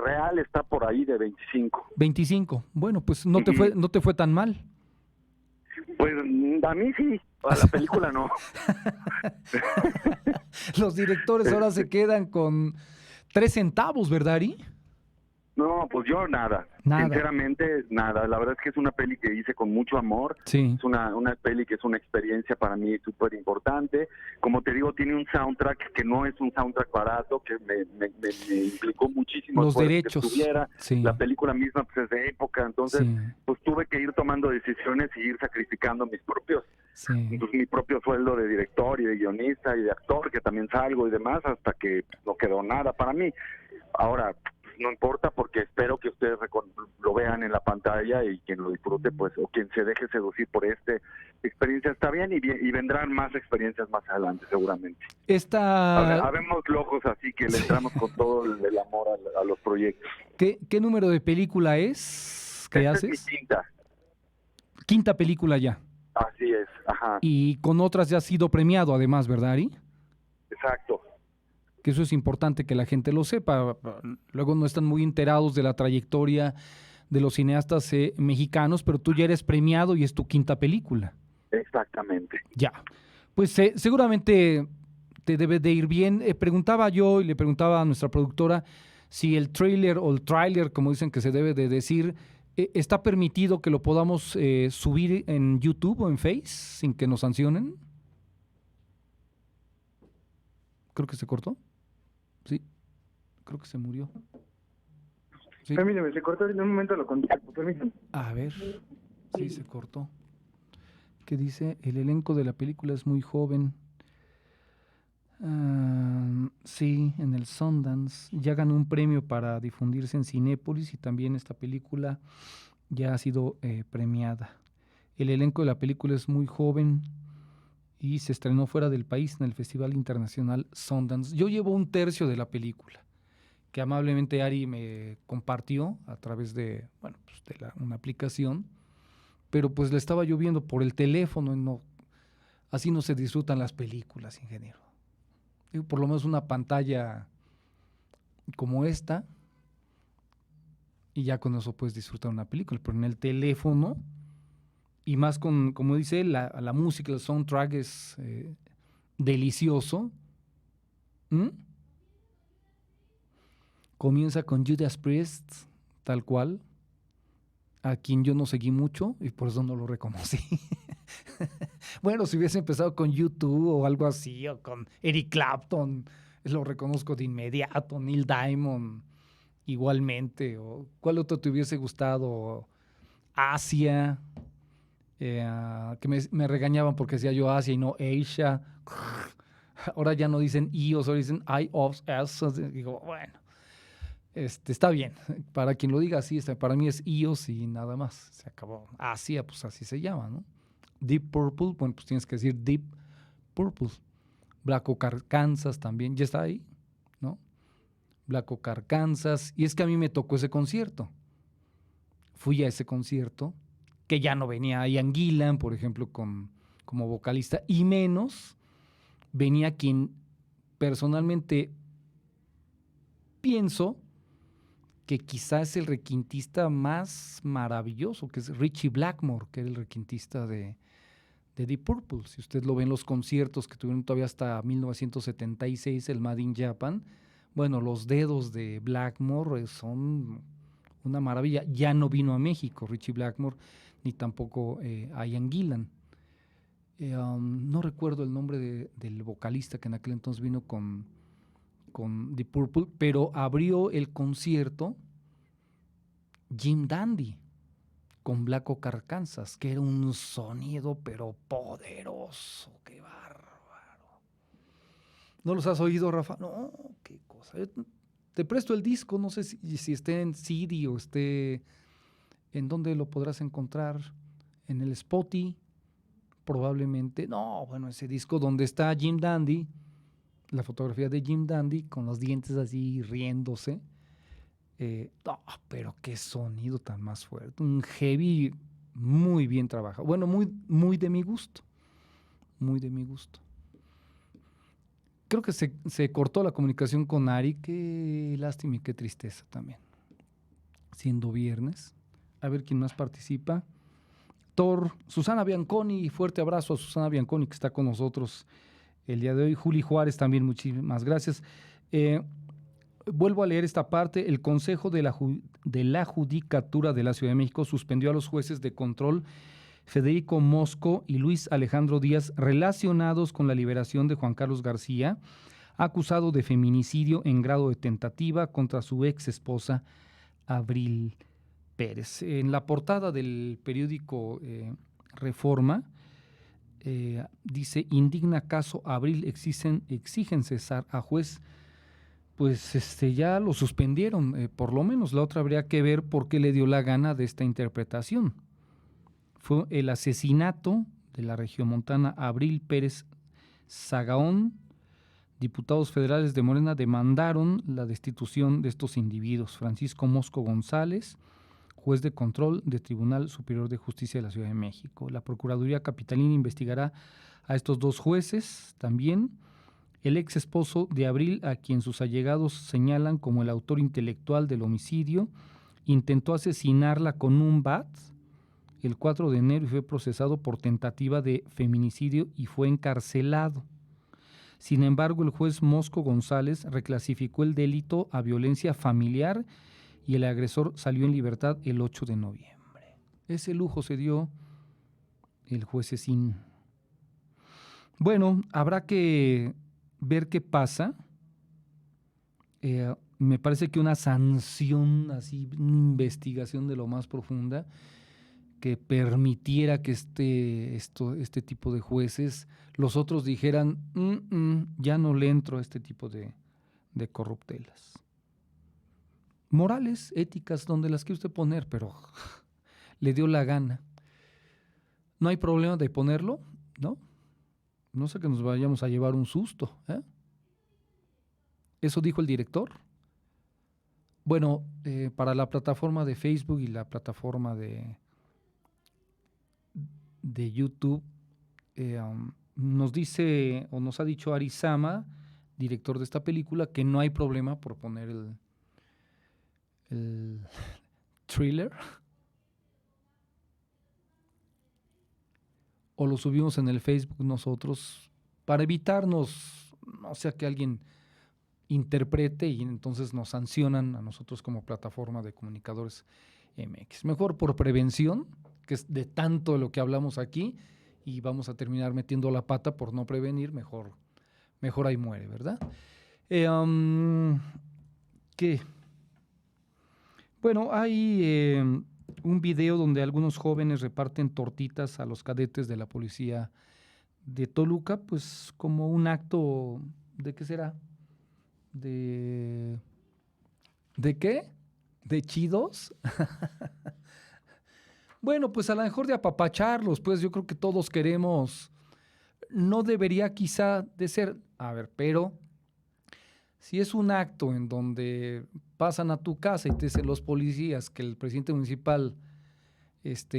real está por ahí de 25. 25. Bueno, pues no te fue tan mal. Pues a mí sí, a la película no. Los directores ahora se quedan con 3 centavos, ¿verdad, Ari? No, pues yo nada. Sinceramente, nada. La verdad es que es una peli que hice con mucho amor. Sí. Es una peli que es una experiencia para mí súper importante. Como te digo, tiene un soundtrack que no es un soundtrack barato, que me implicó muchísimo. Los derechos. Que estuviera. Sí. La película misma pues, es de época, entonces pues tuve que ir tomando decisiones y ir sacrificando mi propio sueldo de director y de guionista y de actor, que también salgo y demás, hasta que no quedó nada para mí. Ahora, no importa, porque espero que ustedes lo vean en la pantalla, y quien lo disfrute, pues, o quien se deje seducir por esta experiencia está bien, y vendrán más experiencias más adelante seguramente. Habemos locos, así que le entramos con todo el amor a los proyectos. ¿Qué número de película es que haces? Es mi quinta. Quinta película ya. Así es, ajá. Y con otras ya has sido premiado además, ¿verdad, Ari? Exacto. Que eso es importante que la gente lo sepa. Luego no están muy enterados de la trayectoria de los cineastas mexicanos, pero tú ya eres premiado y es tu quinta película. Exactamente. Ya. Pues seguramente te debe de ir bien. Preguntaba yo y le preguntaba a nuestra productora si el trailer o el tráiler, como dicen que se debe de decir, está permitido que lo podamos subir en YouTube o en Face sin que nos sancionen. Creo que se cortó. Sí, creo que se murió. Sí. Permíteme, se cortó, en un momento lo contacto, permíteme. A ver, sí, se cortó. ¿Qué dice? El elenco de la película es muy joven. Sí, en el Sundance. Ya ganó un premio para difundirse en Cinépolis y también esta película ya ha sido premiada. El elenco de la película es muy joven y se estrenó fuera del país en el Festival Internacional Sundance. Yo llevo un tercio de la película, que amablemente Ari me compartió a través de, bueno, pues una aplicación, pero pues le estaba yo viendo por el teléfono, y no, así no se disfrutan las películas, ingeniero. Digo, por lo menos una pantalla como esta, y ya con eso puedes disfrutar una película, pero en el teléfono, y más con, como dice, la música, el soundtrack es delicioso. Comienza con Judas Priest, tal cual, a quien yo no seguí mucho y por eso no lo reconocí. Bueno, si hubiese empezado con U2 o algo así, o con Eric Clapton, lo reconozco de inmediato. Neil Diamond, igualmente. O ¿cuál otro te hubiese gustado? Asia, que me regañaban porque decía yo Asia y no Asia. Ahora ya no dicen iOS, ahora dicen iOS. Digo, bueno. Está bien, para quien lo diga así, para mí es iOS y nada más, se acabó. Asia, pues así se llama, ¿no? Deep Purple, bueno, pues tienes que decir Deep Purple. Black Oak Arkansas también, ya está ahí, ¿no? Black Oak Arkansas, y es que a mí me tocó ese concierto. Fui a ese concierto, que ya no venía Ian Gillan, por ejemplo, como vocalista, y menos venía quien personalmente pienso que quizás es el requintista más maravilloso, que es Ritchie Blackmore, que era el requintista de Deep Purple. Si usted lo ve en los conciertos que tuvieron todavía hasta 1976, el Made in Japan, bueno, los dedos de Blackmore son una maravilla. Ya no vino a México Ritchie Blackmore, ni tampoco Ian Gillan. No recuerdo el nombre del vocalista que en aquel entonces vino con Deep Purple, pero abrió el concierto Jim Dandy con Black Oak Arkansas, que era un sonido pero poderoso, qué bárbaro. ¿No los has oído, Rafa? No, qué cosa. Te presto el disco, no sé si esté en CD o esté en dónde lo podrás encontrar, en el Spotify, probablemente. No, bueno, ese disco donde está Jim Dandy, la fotografía de Jim Dandy con los dientes así riéndose. Pero qué sonido tan más fuerte. Un heavy muy bien trabajado. Bueno, muy, muy de mi gusto. Muy de mi gusto. Creo que se cortó la comunicación con Ari. Qué lástima y qué tristeza también. Siendo viernes. A ver quién más participa. Susana Bianconi. Fuerte abrazo a Susana Bianconi que está con nosotros el día de hoy. Juli Juárez también, muchísimas gracias. Vuelvo a leer esta parte. El Consejo de la Judicatura de la Ciudad de México suspendió a los jueces de control Federico Mosco y Luis Alejandro Díaz relacionados con la liberación de Juan Carlos García, acusado de feminicidio en grado de tentativa contra su ex esposa Abril Pérez. En la portada del periódico Reforma, dice: indigna caso Abril, exigen cesar a juez. Pues ya lo suspendieron, por lo menos. La otra habría que ver por qué le dio la gana de esta interpretación. Fue el asesinato de la regiomontana Abril Pérez Zagaón. Diputados federales de Morena demandaron la destitución de estos individuos. Francisco Mosco González, juez de control del Tribunal Superior de Justicia de la Ciudad de México. La Procuraduría Capitalina investigará a estos dos jueces también. El ex esposo de Abril, a quien sus allegados señalan como el autor intelectual del homicidio, intentó asesinarla con un bat. el 4 de enero y fue procesado por tentativa de feminicidio y fue encarcelado. Sin embargo, el juez Mosco González reclasificó el delito a violencia familiar y el agresor salió en libertad el 8 de noviembre. Ese lujo se dio el juecesín. Bueno, habrá que ver qué pasa. Me parece que una sanción, así, una investigación de lo más profunda que permitiera que este tipo de jueces, los otros dijeran, ya no le entro a este tipo de corruptelas. Morales, éticas, donde las quiere usted poner, pero le dio la gana. No hay problema de ponerlo, ¿no? No sé que nos vayamos a llevar un susto, ¿eh? Eso dijo el director. Bueno, para la plataforma de Facebook y la plataforma de YouTube, nos dice o nos ha dicho Arizama, director de esta película, que no hay problema por poner el thriller. O lo subimos en el Facebook nosotros para evitarnos, no sea que alguien interprete y entonces nos sancionan a nosotros como plataforma de comunicadores MX. Mejor por prevención, que es de tanto de lo que hablamos aquí, y vamos a terminar metiendo la pata por no prevenir, mejor ahí muere, ¿verdad? ¿Qué? Bueno, hay un video donde algunos jóvenes reparten tortitas a los cadetes de la policía de Toluca, pues como un acto de ¿qué será? ¿De qué? ¿De chidos? Bueno, pues a lo mejor de apapacharlos, pues yo creo que todos queremos, no debería quizá de ser, pero si es un acto en donde pasan a tu casa y te dicen los policías que el presidente municipal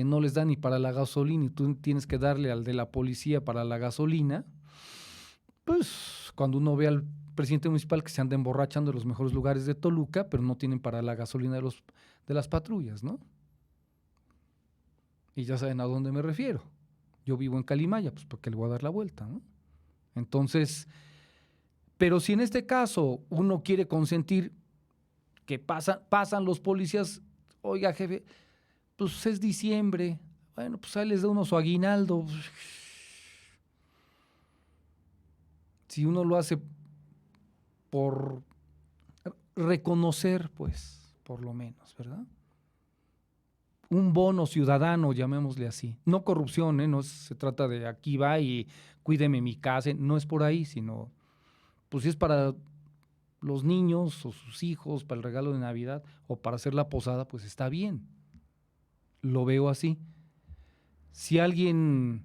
no les da ni para la gasolina y tú tienes que darle al de la policía para la gasolina, pues cuando uno ve al presidente municipal que se anda emborrachando en los mejores lugares de Toluca, pero no tienen para la gasolina de las patrullas, ¿no? Y ya saben a dónde me refiero. Yo vivo en Calimaya, pues porque le voy a dar la vuelta, ¿no? Entonces, pero si en este caso uno quiere consentir que pasan los policías, oiga jefe, pues es diciembre, bueno, pues ahí les da uno su aguinaldo. Si uno lo hace por reconocer, pues, por lo menos, ¿verdad? Un bono ciudadano, llamémosle así. No corrupción, no se trata de aquí va y cuídeme mi casa, no es por ahí, sino, pues si es para los niños o sus hijos, para el regalo de Navidad o para hacer la posada, pues está bien. Lo veo así. Si alguien,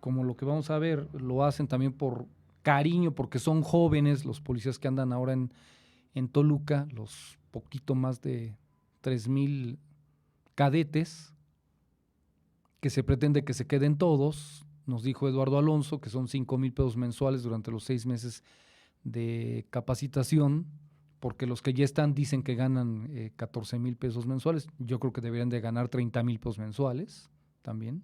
como lo que vamos a ver, lo hacen también por cariño, porque son jóvenes los policías que andan ahora en Toluca, los poquito más de 3,000 cadetes, que se pretende que se queden todos. Nos dijo Eduardo Alonso que son 5,000 pesos mensuales durante los 6 meses de capacitación, porque los que ya están dicen que ganan 14,000 pesos mensuales. Yo creo que deberían de ganar 30,000 pesos mensuales también.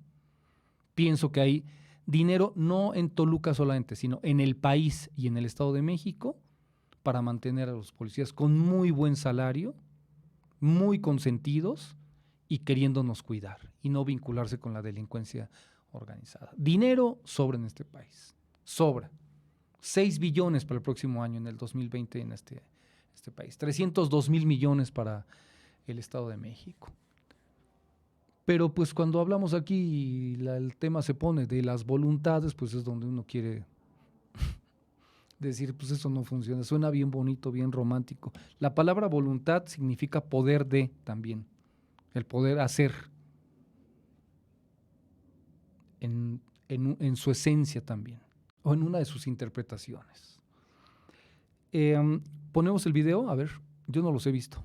Pienso que hay dinero, no en Toluca solamente, sino en el país y en el Estado de México, para mantener a los policías con muy buen salario, muy consentidos y queriéndonos cuidar y no vincularse con la delincuencia organizada. Dinero sobra en este país, sobra. 6 billones para el próximo año, en el 2020, en este país. 302,000 millones para el Estado de México. Pero pues cuando hablamos aquí y el tema se pone de las voluntades, pues es donde uno quiere decir, pues eso no funciona. Suena bien bonito, bien romántico. La palabra voluntad significa poder de también. El poder hacer en su esencia también, o en una de sus interpretaciones. Ponemos el video, a ver, yo no los he visto.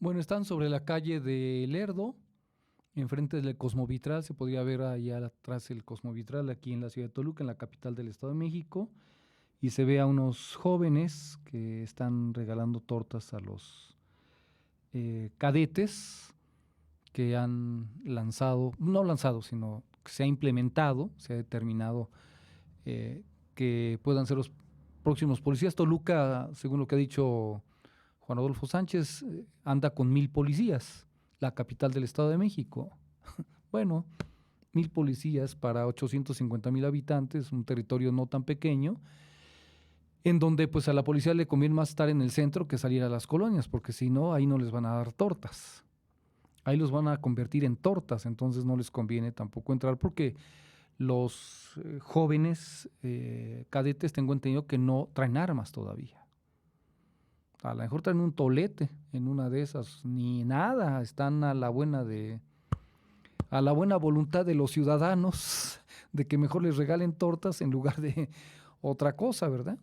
Bueno, están sobre la calle de Lerdo, enfrente del Cosmovitral. Se podría ver ahí atrás el Cosmovitral, aquí en la ciudad de Toluca, en la capital del Estado de México. Y se ve a unos jóvenes que están regalando tortas a los cadetes que han sino que se ha implementado, se ha determinado que puedan ser los próximos policías. Toluca, según lo que ha dicho Juan Adolfo Sánchez, anda con 1,000 policías, la capital del Estado de México. Bueno, 1,000 policías para 850,000 habitantes, un territorio no tan pequeño, en donde pues a la policía le conviene más estar en el centro que salir a las colonias, porque si no, ahí no les van a dar tortas. Ahí los van a convertir en tortas, entonces no les conviene tampoco entrar, porque los jóvenes cadetes, tengo entendido que no traen armas todavía. A lo mejor traen un tolete en una de esas, ni nada, están a la buena voluntad de los ciudadanos de que mejor les regalen tortas en lugar de otra cosa, ¿verdad?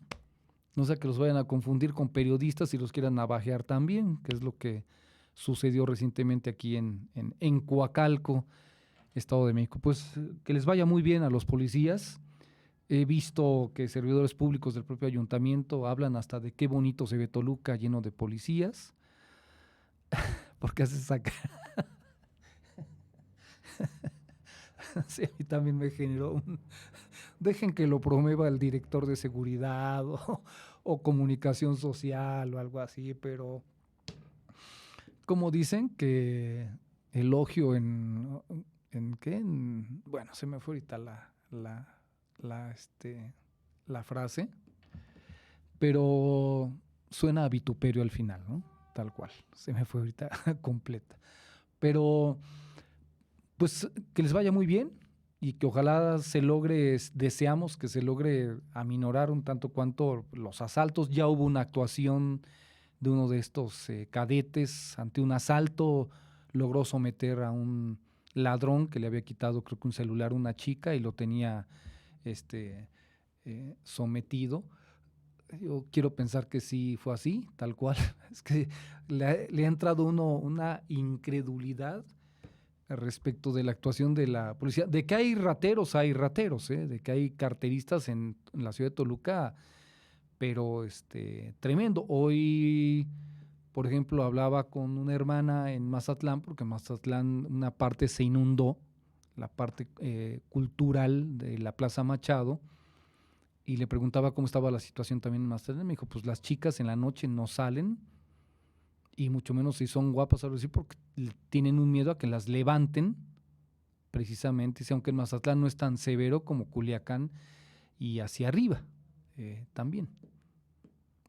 No sea que los vayan a confundir con periodistas y los quieran navajear también, que es lo que sucedió recientemente aquí en Coacalco, Estado de México. Pues que les vaya muy bien a los policías. He visto que servidores públicos del propio ayuntamiento hablan hasta de qué bonito se ve Toluca lleno de policías. Porque hace sacar. Sí, a mí también me generó dejen que lo promueva el director de seguridad o comunicación social o algo así, pero como dicen que elogio ¿en qué? Bueno, se me fue ahorita la frase, pero suena a vituperio al final, ¿no? Tal cual, se me fue ahorita completa. Pero pues que les vaya muy bien y que ojalá se logre, deseamos que se logre aminorar un tanto cuanto los asaltos. Ya hubo una actuación de uno de estos cadetes ante un asalto, logró someter a un ladrón que le había quitado, creo que un celular a una chica y lo tenía sometido. Yo quiero pensar que sí fue así, tal cual. Es que le ha entrado una incredulidad respecto de la actuación de la policía. De que hay rateros, de que hay carteristas en la ciudad de Toluca, pero tremendo. Hoy, por ejemplo, hablaba con una hermana en Mazatlán, porque en Mazatlán una parte se inundó, la parte cultural de la Plaza Machado, y le preguntaba cómo estaba la situación también en Mazatlán. Me dijo, pues las chicas en la noche no salen, y mucho menos si son guapas, algo así, porque tienen un miedo a que las levanten, precisamente, aunque en Mazatlán no es tan severo como Culiacán y hacia arriba también.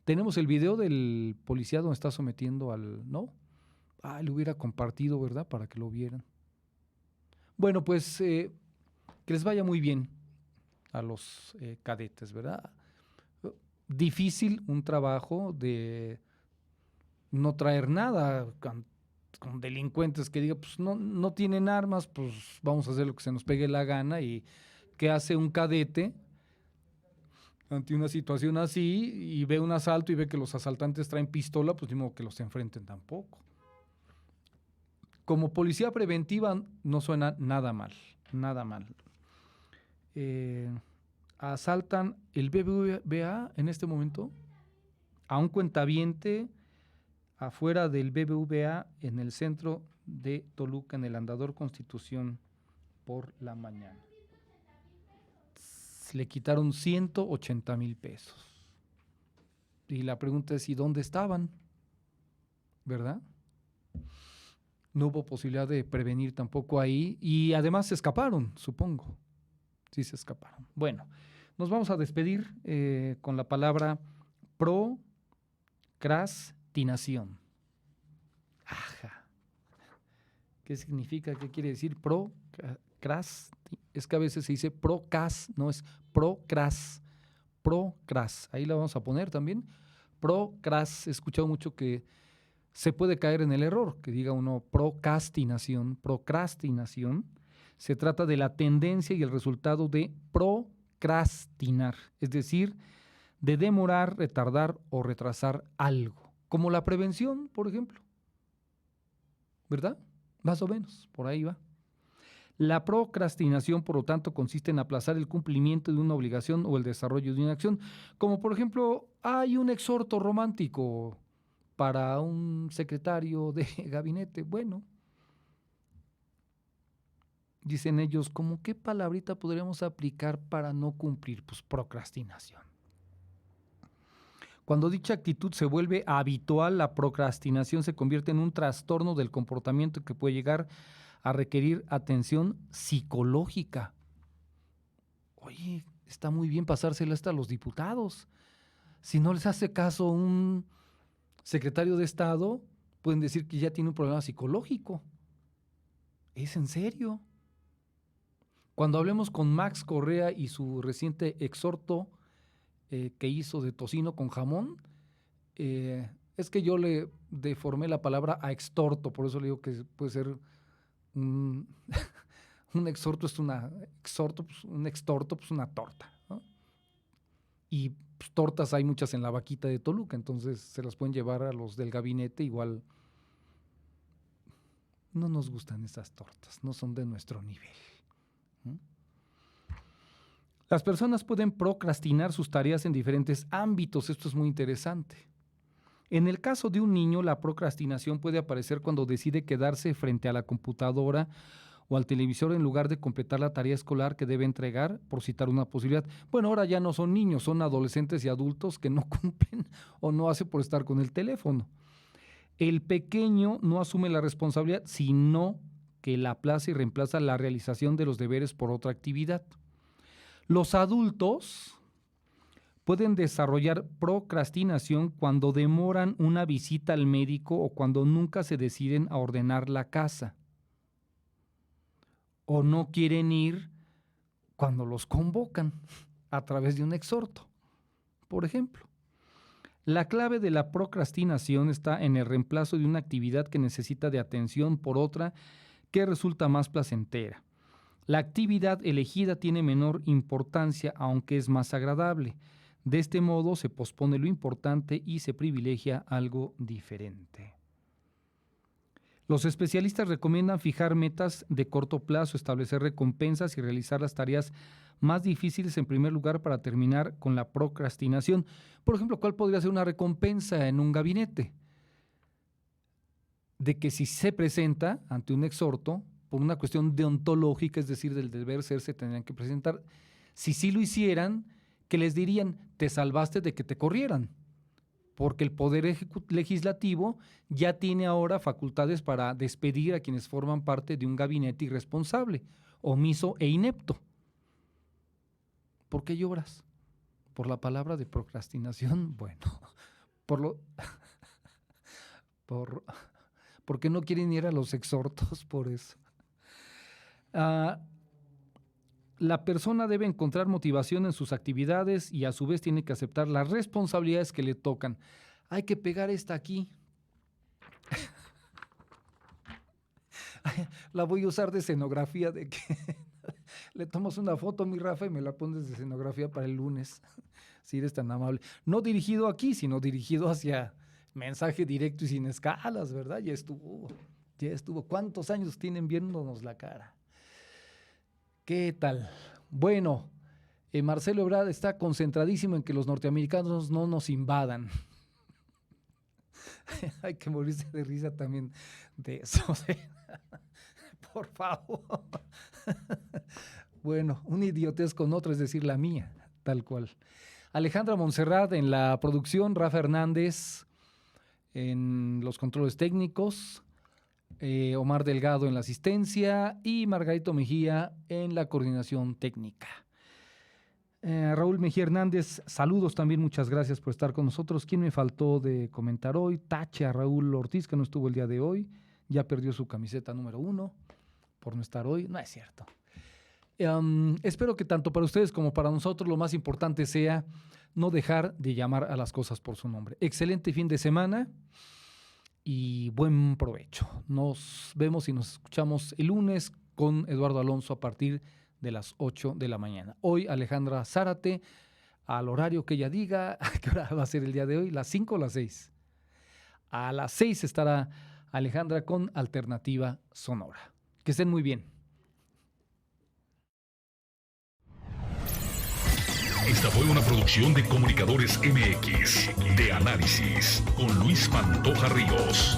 Tenemos el video del policía donde está sometiendo ¿no? Le hubiera compartido, ¿verdad? Para que lo vieran. Bueno, pues que les vaya muy bien a los cadetes, ¿verdad? Difícil un trabajo de no traer nada con delincuentes que diga, pues no tienen armas, pues vamos a hacer lo que se nos pegue la gana. Y ¿qué hace un cadete ante una situación así y ve un asalto y ve que los asaltantes traen pistola? Pues ni modo que los enfrenten tampoco. Como policía preventiva no suena nada mal, nada mal. Asaltan el BBVA en este momento a un cuentaviente afuera del BBVA en el centro de Toluca, en el Andador Constitución, por la mañana. Le quitaron 180,000 pesos. Y la pregunta es, ¿y dónde estaban? ¿Verdad? No hubo posibilidad de prevenir tampoco ahí, y además se escaparon, supongo. Sí, se escaparon. Bueno, nos vamos a despedir con la palabra procrastinación. Ajá. ¿Qué significa? ¿Qué quiere decir es que a veces se dice no es procras. Ahí la vamos a poner también. He escuchado mucho que se puede caer en el error, que diga uno procrastinación. Se trata de la tendencia y el resultado de procrastinar, es decir, de demorar, retardar o retrasar algo, como la prevención, por ejemplo. ¿verdad? Más o menos, por ahí va. La procrastinación, por lo tanto, consiste en aplazar el cumplimiento de una obligación o el desarrollo de una acción, como por ejemplo, hay un exhorto romántico para un secretario de gabinete. Bueno, dicen ellos, ¿cómo qué palabrita podríamos aplicar para no cumplir? Pues procrastinación. Cuando dicha actitud se vuelve habitual, la procrastinación se convierte en un trastorno del comportamiento que puede llegar a requerir atención psicológica. Oye, está muy bien pasársela hasta a los diputados. Si no les hace caso un secretario de Estado, pueden decir que ya tiene un problema psicológico. ¿Es en serio? Cuando hablemos con Max Correa y su reciente exhorto que hizo de tocino con jamón, es que yo le deformé la palabra a extorto, por eso le digo que puede ser un exhorto, un extorto, pues una torta, ¿no? Y pues, tortas hay muchas en la vaquita de Toluca, entonces se las pueden llevar a los del gabinete, igual no nos gustan esas tortas, no son de nuestro nivel. Las personas pueden procrastinar sus tareas en diferentes ámbitos, esto es muy interesante. En el caso de un niño, la procrastinación puede aparecer cuando decide quedarse frente a la computadora o al televisor en lugar de completar la tarea escolar que debe entregar, por citar una posibilidad. Bueno, ahora ya no son niños, son adolescentes y adultos que no cumplen o no hacen por estar con el teléfono. El pequeño no asume la responsabilidad, sino que la aplaza y reemplaza la realización de los deberes por otra actividad. Los adultos pueden desarrollar procrastinación cuando demoran una visita al médico o cuando nunca se deciden a ordenar la casa. O no quieren ir cuando los convocan a través de un exhorto, por ejemplo. La clave de la procrastinación está en el reemplazo de una actividad que necesita de atención por otra que resulta más placentera. La actividad elegida tiene menor importancia, aunque es más agradable. De este modo se pospone lo importante y se privilegia algo diferente. Los especialistas recomiendan fijar metas de corto plazo, establecer recompensas y realizar las tareas más difíciles en primer lugar para terminar con la procrastinación. Por ejemplo, ¿cuál podría ser una recompensa en un gabinete? De que si se presenta ante un exhorto, por una cuestión deontológica, es decir, del deber ser, se tendrían que presentar. Si sí lo hicieran, que les dirían, te salvaste de que te corrieran, porque el Poder Legislativo ya tiene ahora facultades para despedir a quienes forman parte de un gabinete irresponsable, omiso e inepto. ¿Por qué lloras? ¿Por la palabra de procrastinación? Bueno, porque no quieren ir a los exhortos, por eso. La persona debe encontrar motivación en sus actividades y a su vez tiene que aceptar las responsabilidades que le tocan. Hay que pegar esta aquí. La voy a usar de escenografía, de que le tomas una foto a mi Rafa y me la pones de escenografía para el lunes, si eres tan amable. No dirigido aquí, sino dirigido hacia mensaje directo y sin escalas, ¿verdad? Ya estuvo. ¿Cuántos años tienen viéndonos la cara? ¿Qué tal? Bueno, Marcelo Ebrard está concentradísimo en que los norteamericanos no nos invadan. Hay que morirse de risa también de eso. Por favor. Bueno, un idiotez con otro, es decir, la mía, tal cual. Alejandra Montserrat en la producción, Rafa Hernández en los controles técnicos, Omar Delgado en la asistencia y Margarito Mejía en la coordinación técnica. Raúl Mejía Hernández, saludos también, muchas gracias por estar con nosotros. ¿Quién me faltó de comentar hoy? Tache a Raúl Ortiz, que no estuvo el día de hoy, ya perdió su camiseta número 1 por no estar hoy. No es cierto. Espero que tanto para ustedes como para nosotros lo más importante sea no dejar de llamar a las cosas por su nombre. Excelente fin de semana y buen provecho. Nos vemos y nos escuchamos el lunes con Eduardo Alonso a partir de las 8 de la mañana. Hoy Alejandra Zárate, al horario que ella diga, ¿a qué hora va a ser el día de hoy? ¿Las 5 o las 6? A las 6 estará Alejandra con Alternativa Sonora. Que estén muy bien. Esta fue una producción de Comunicadores MX, de Análisis, con Luis Pantoja Ríos.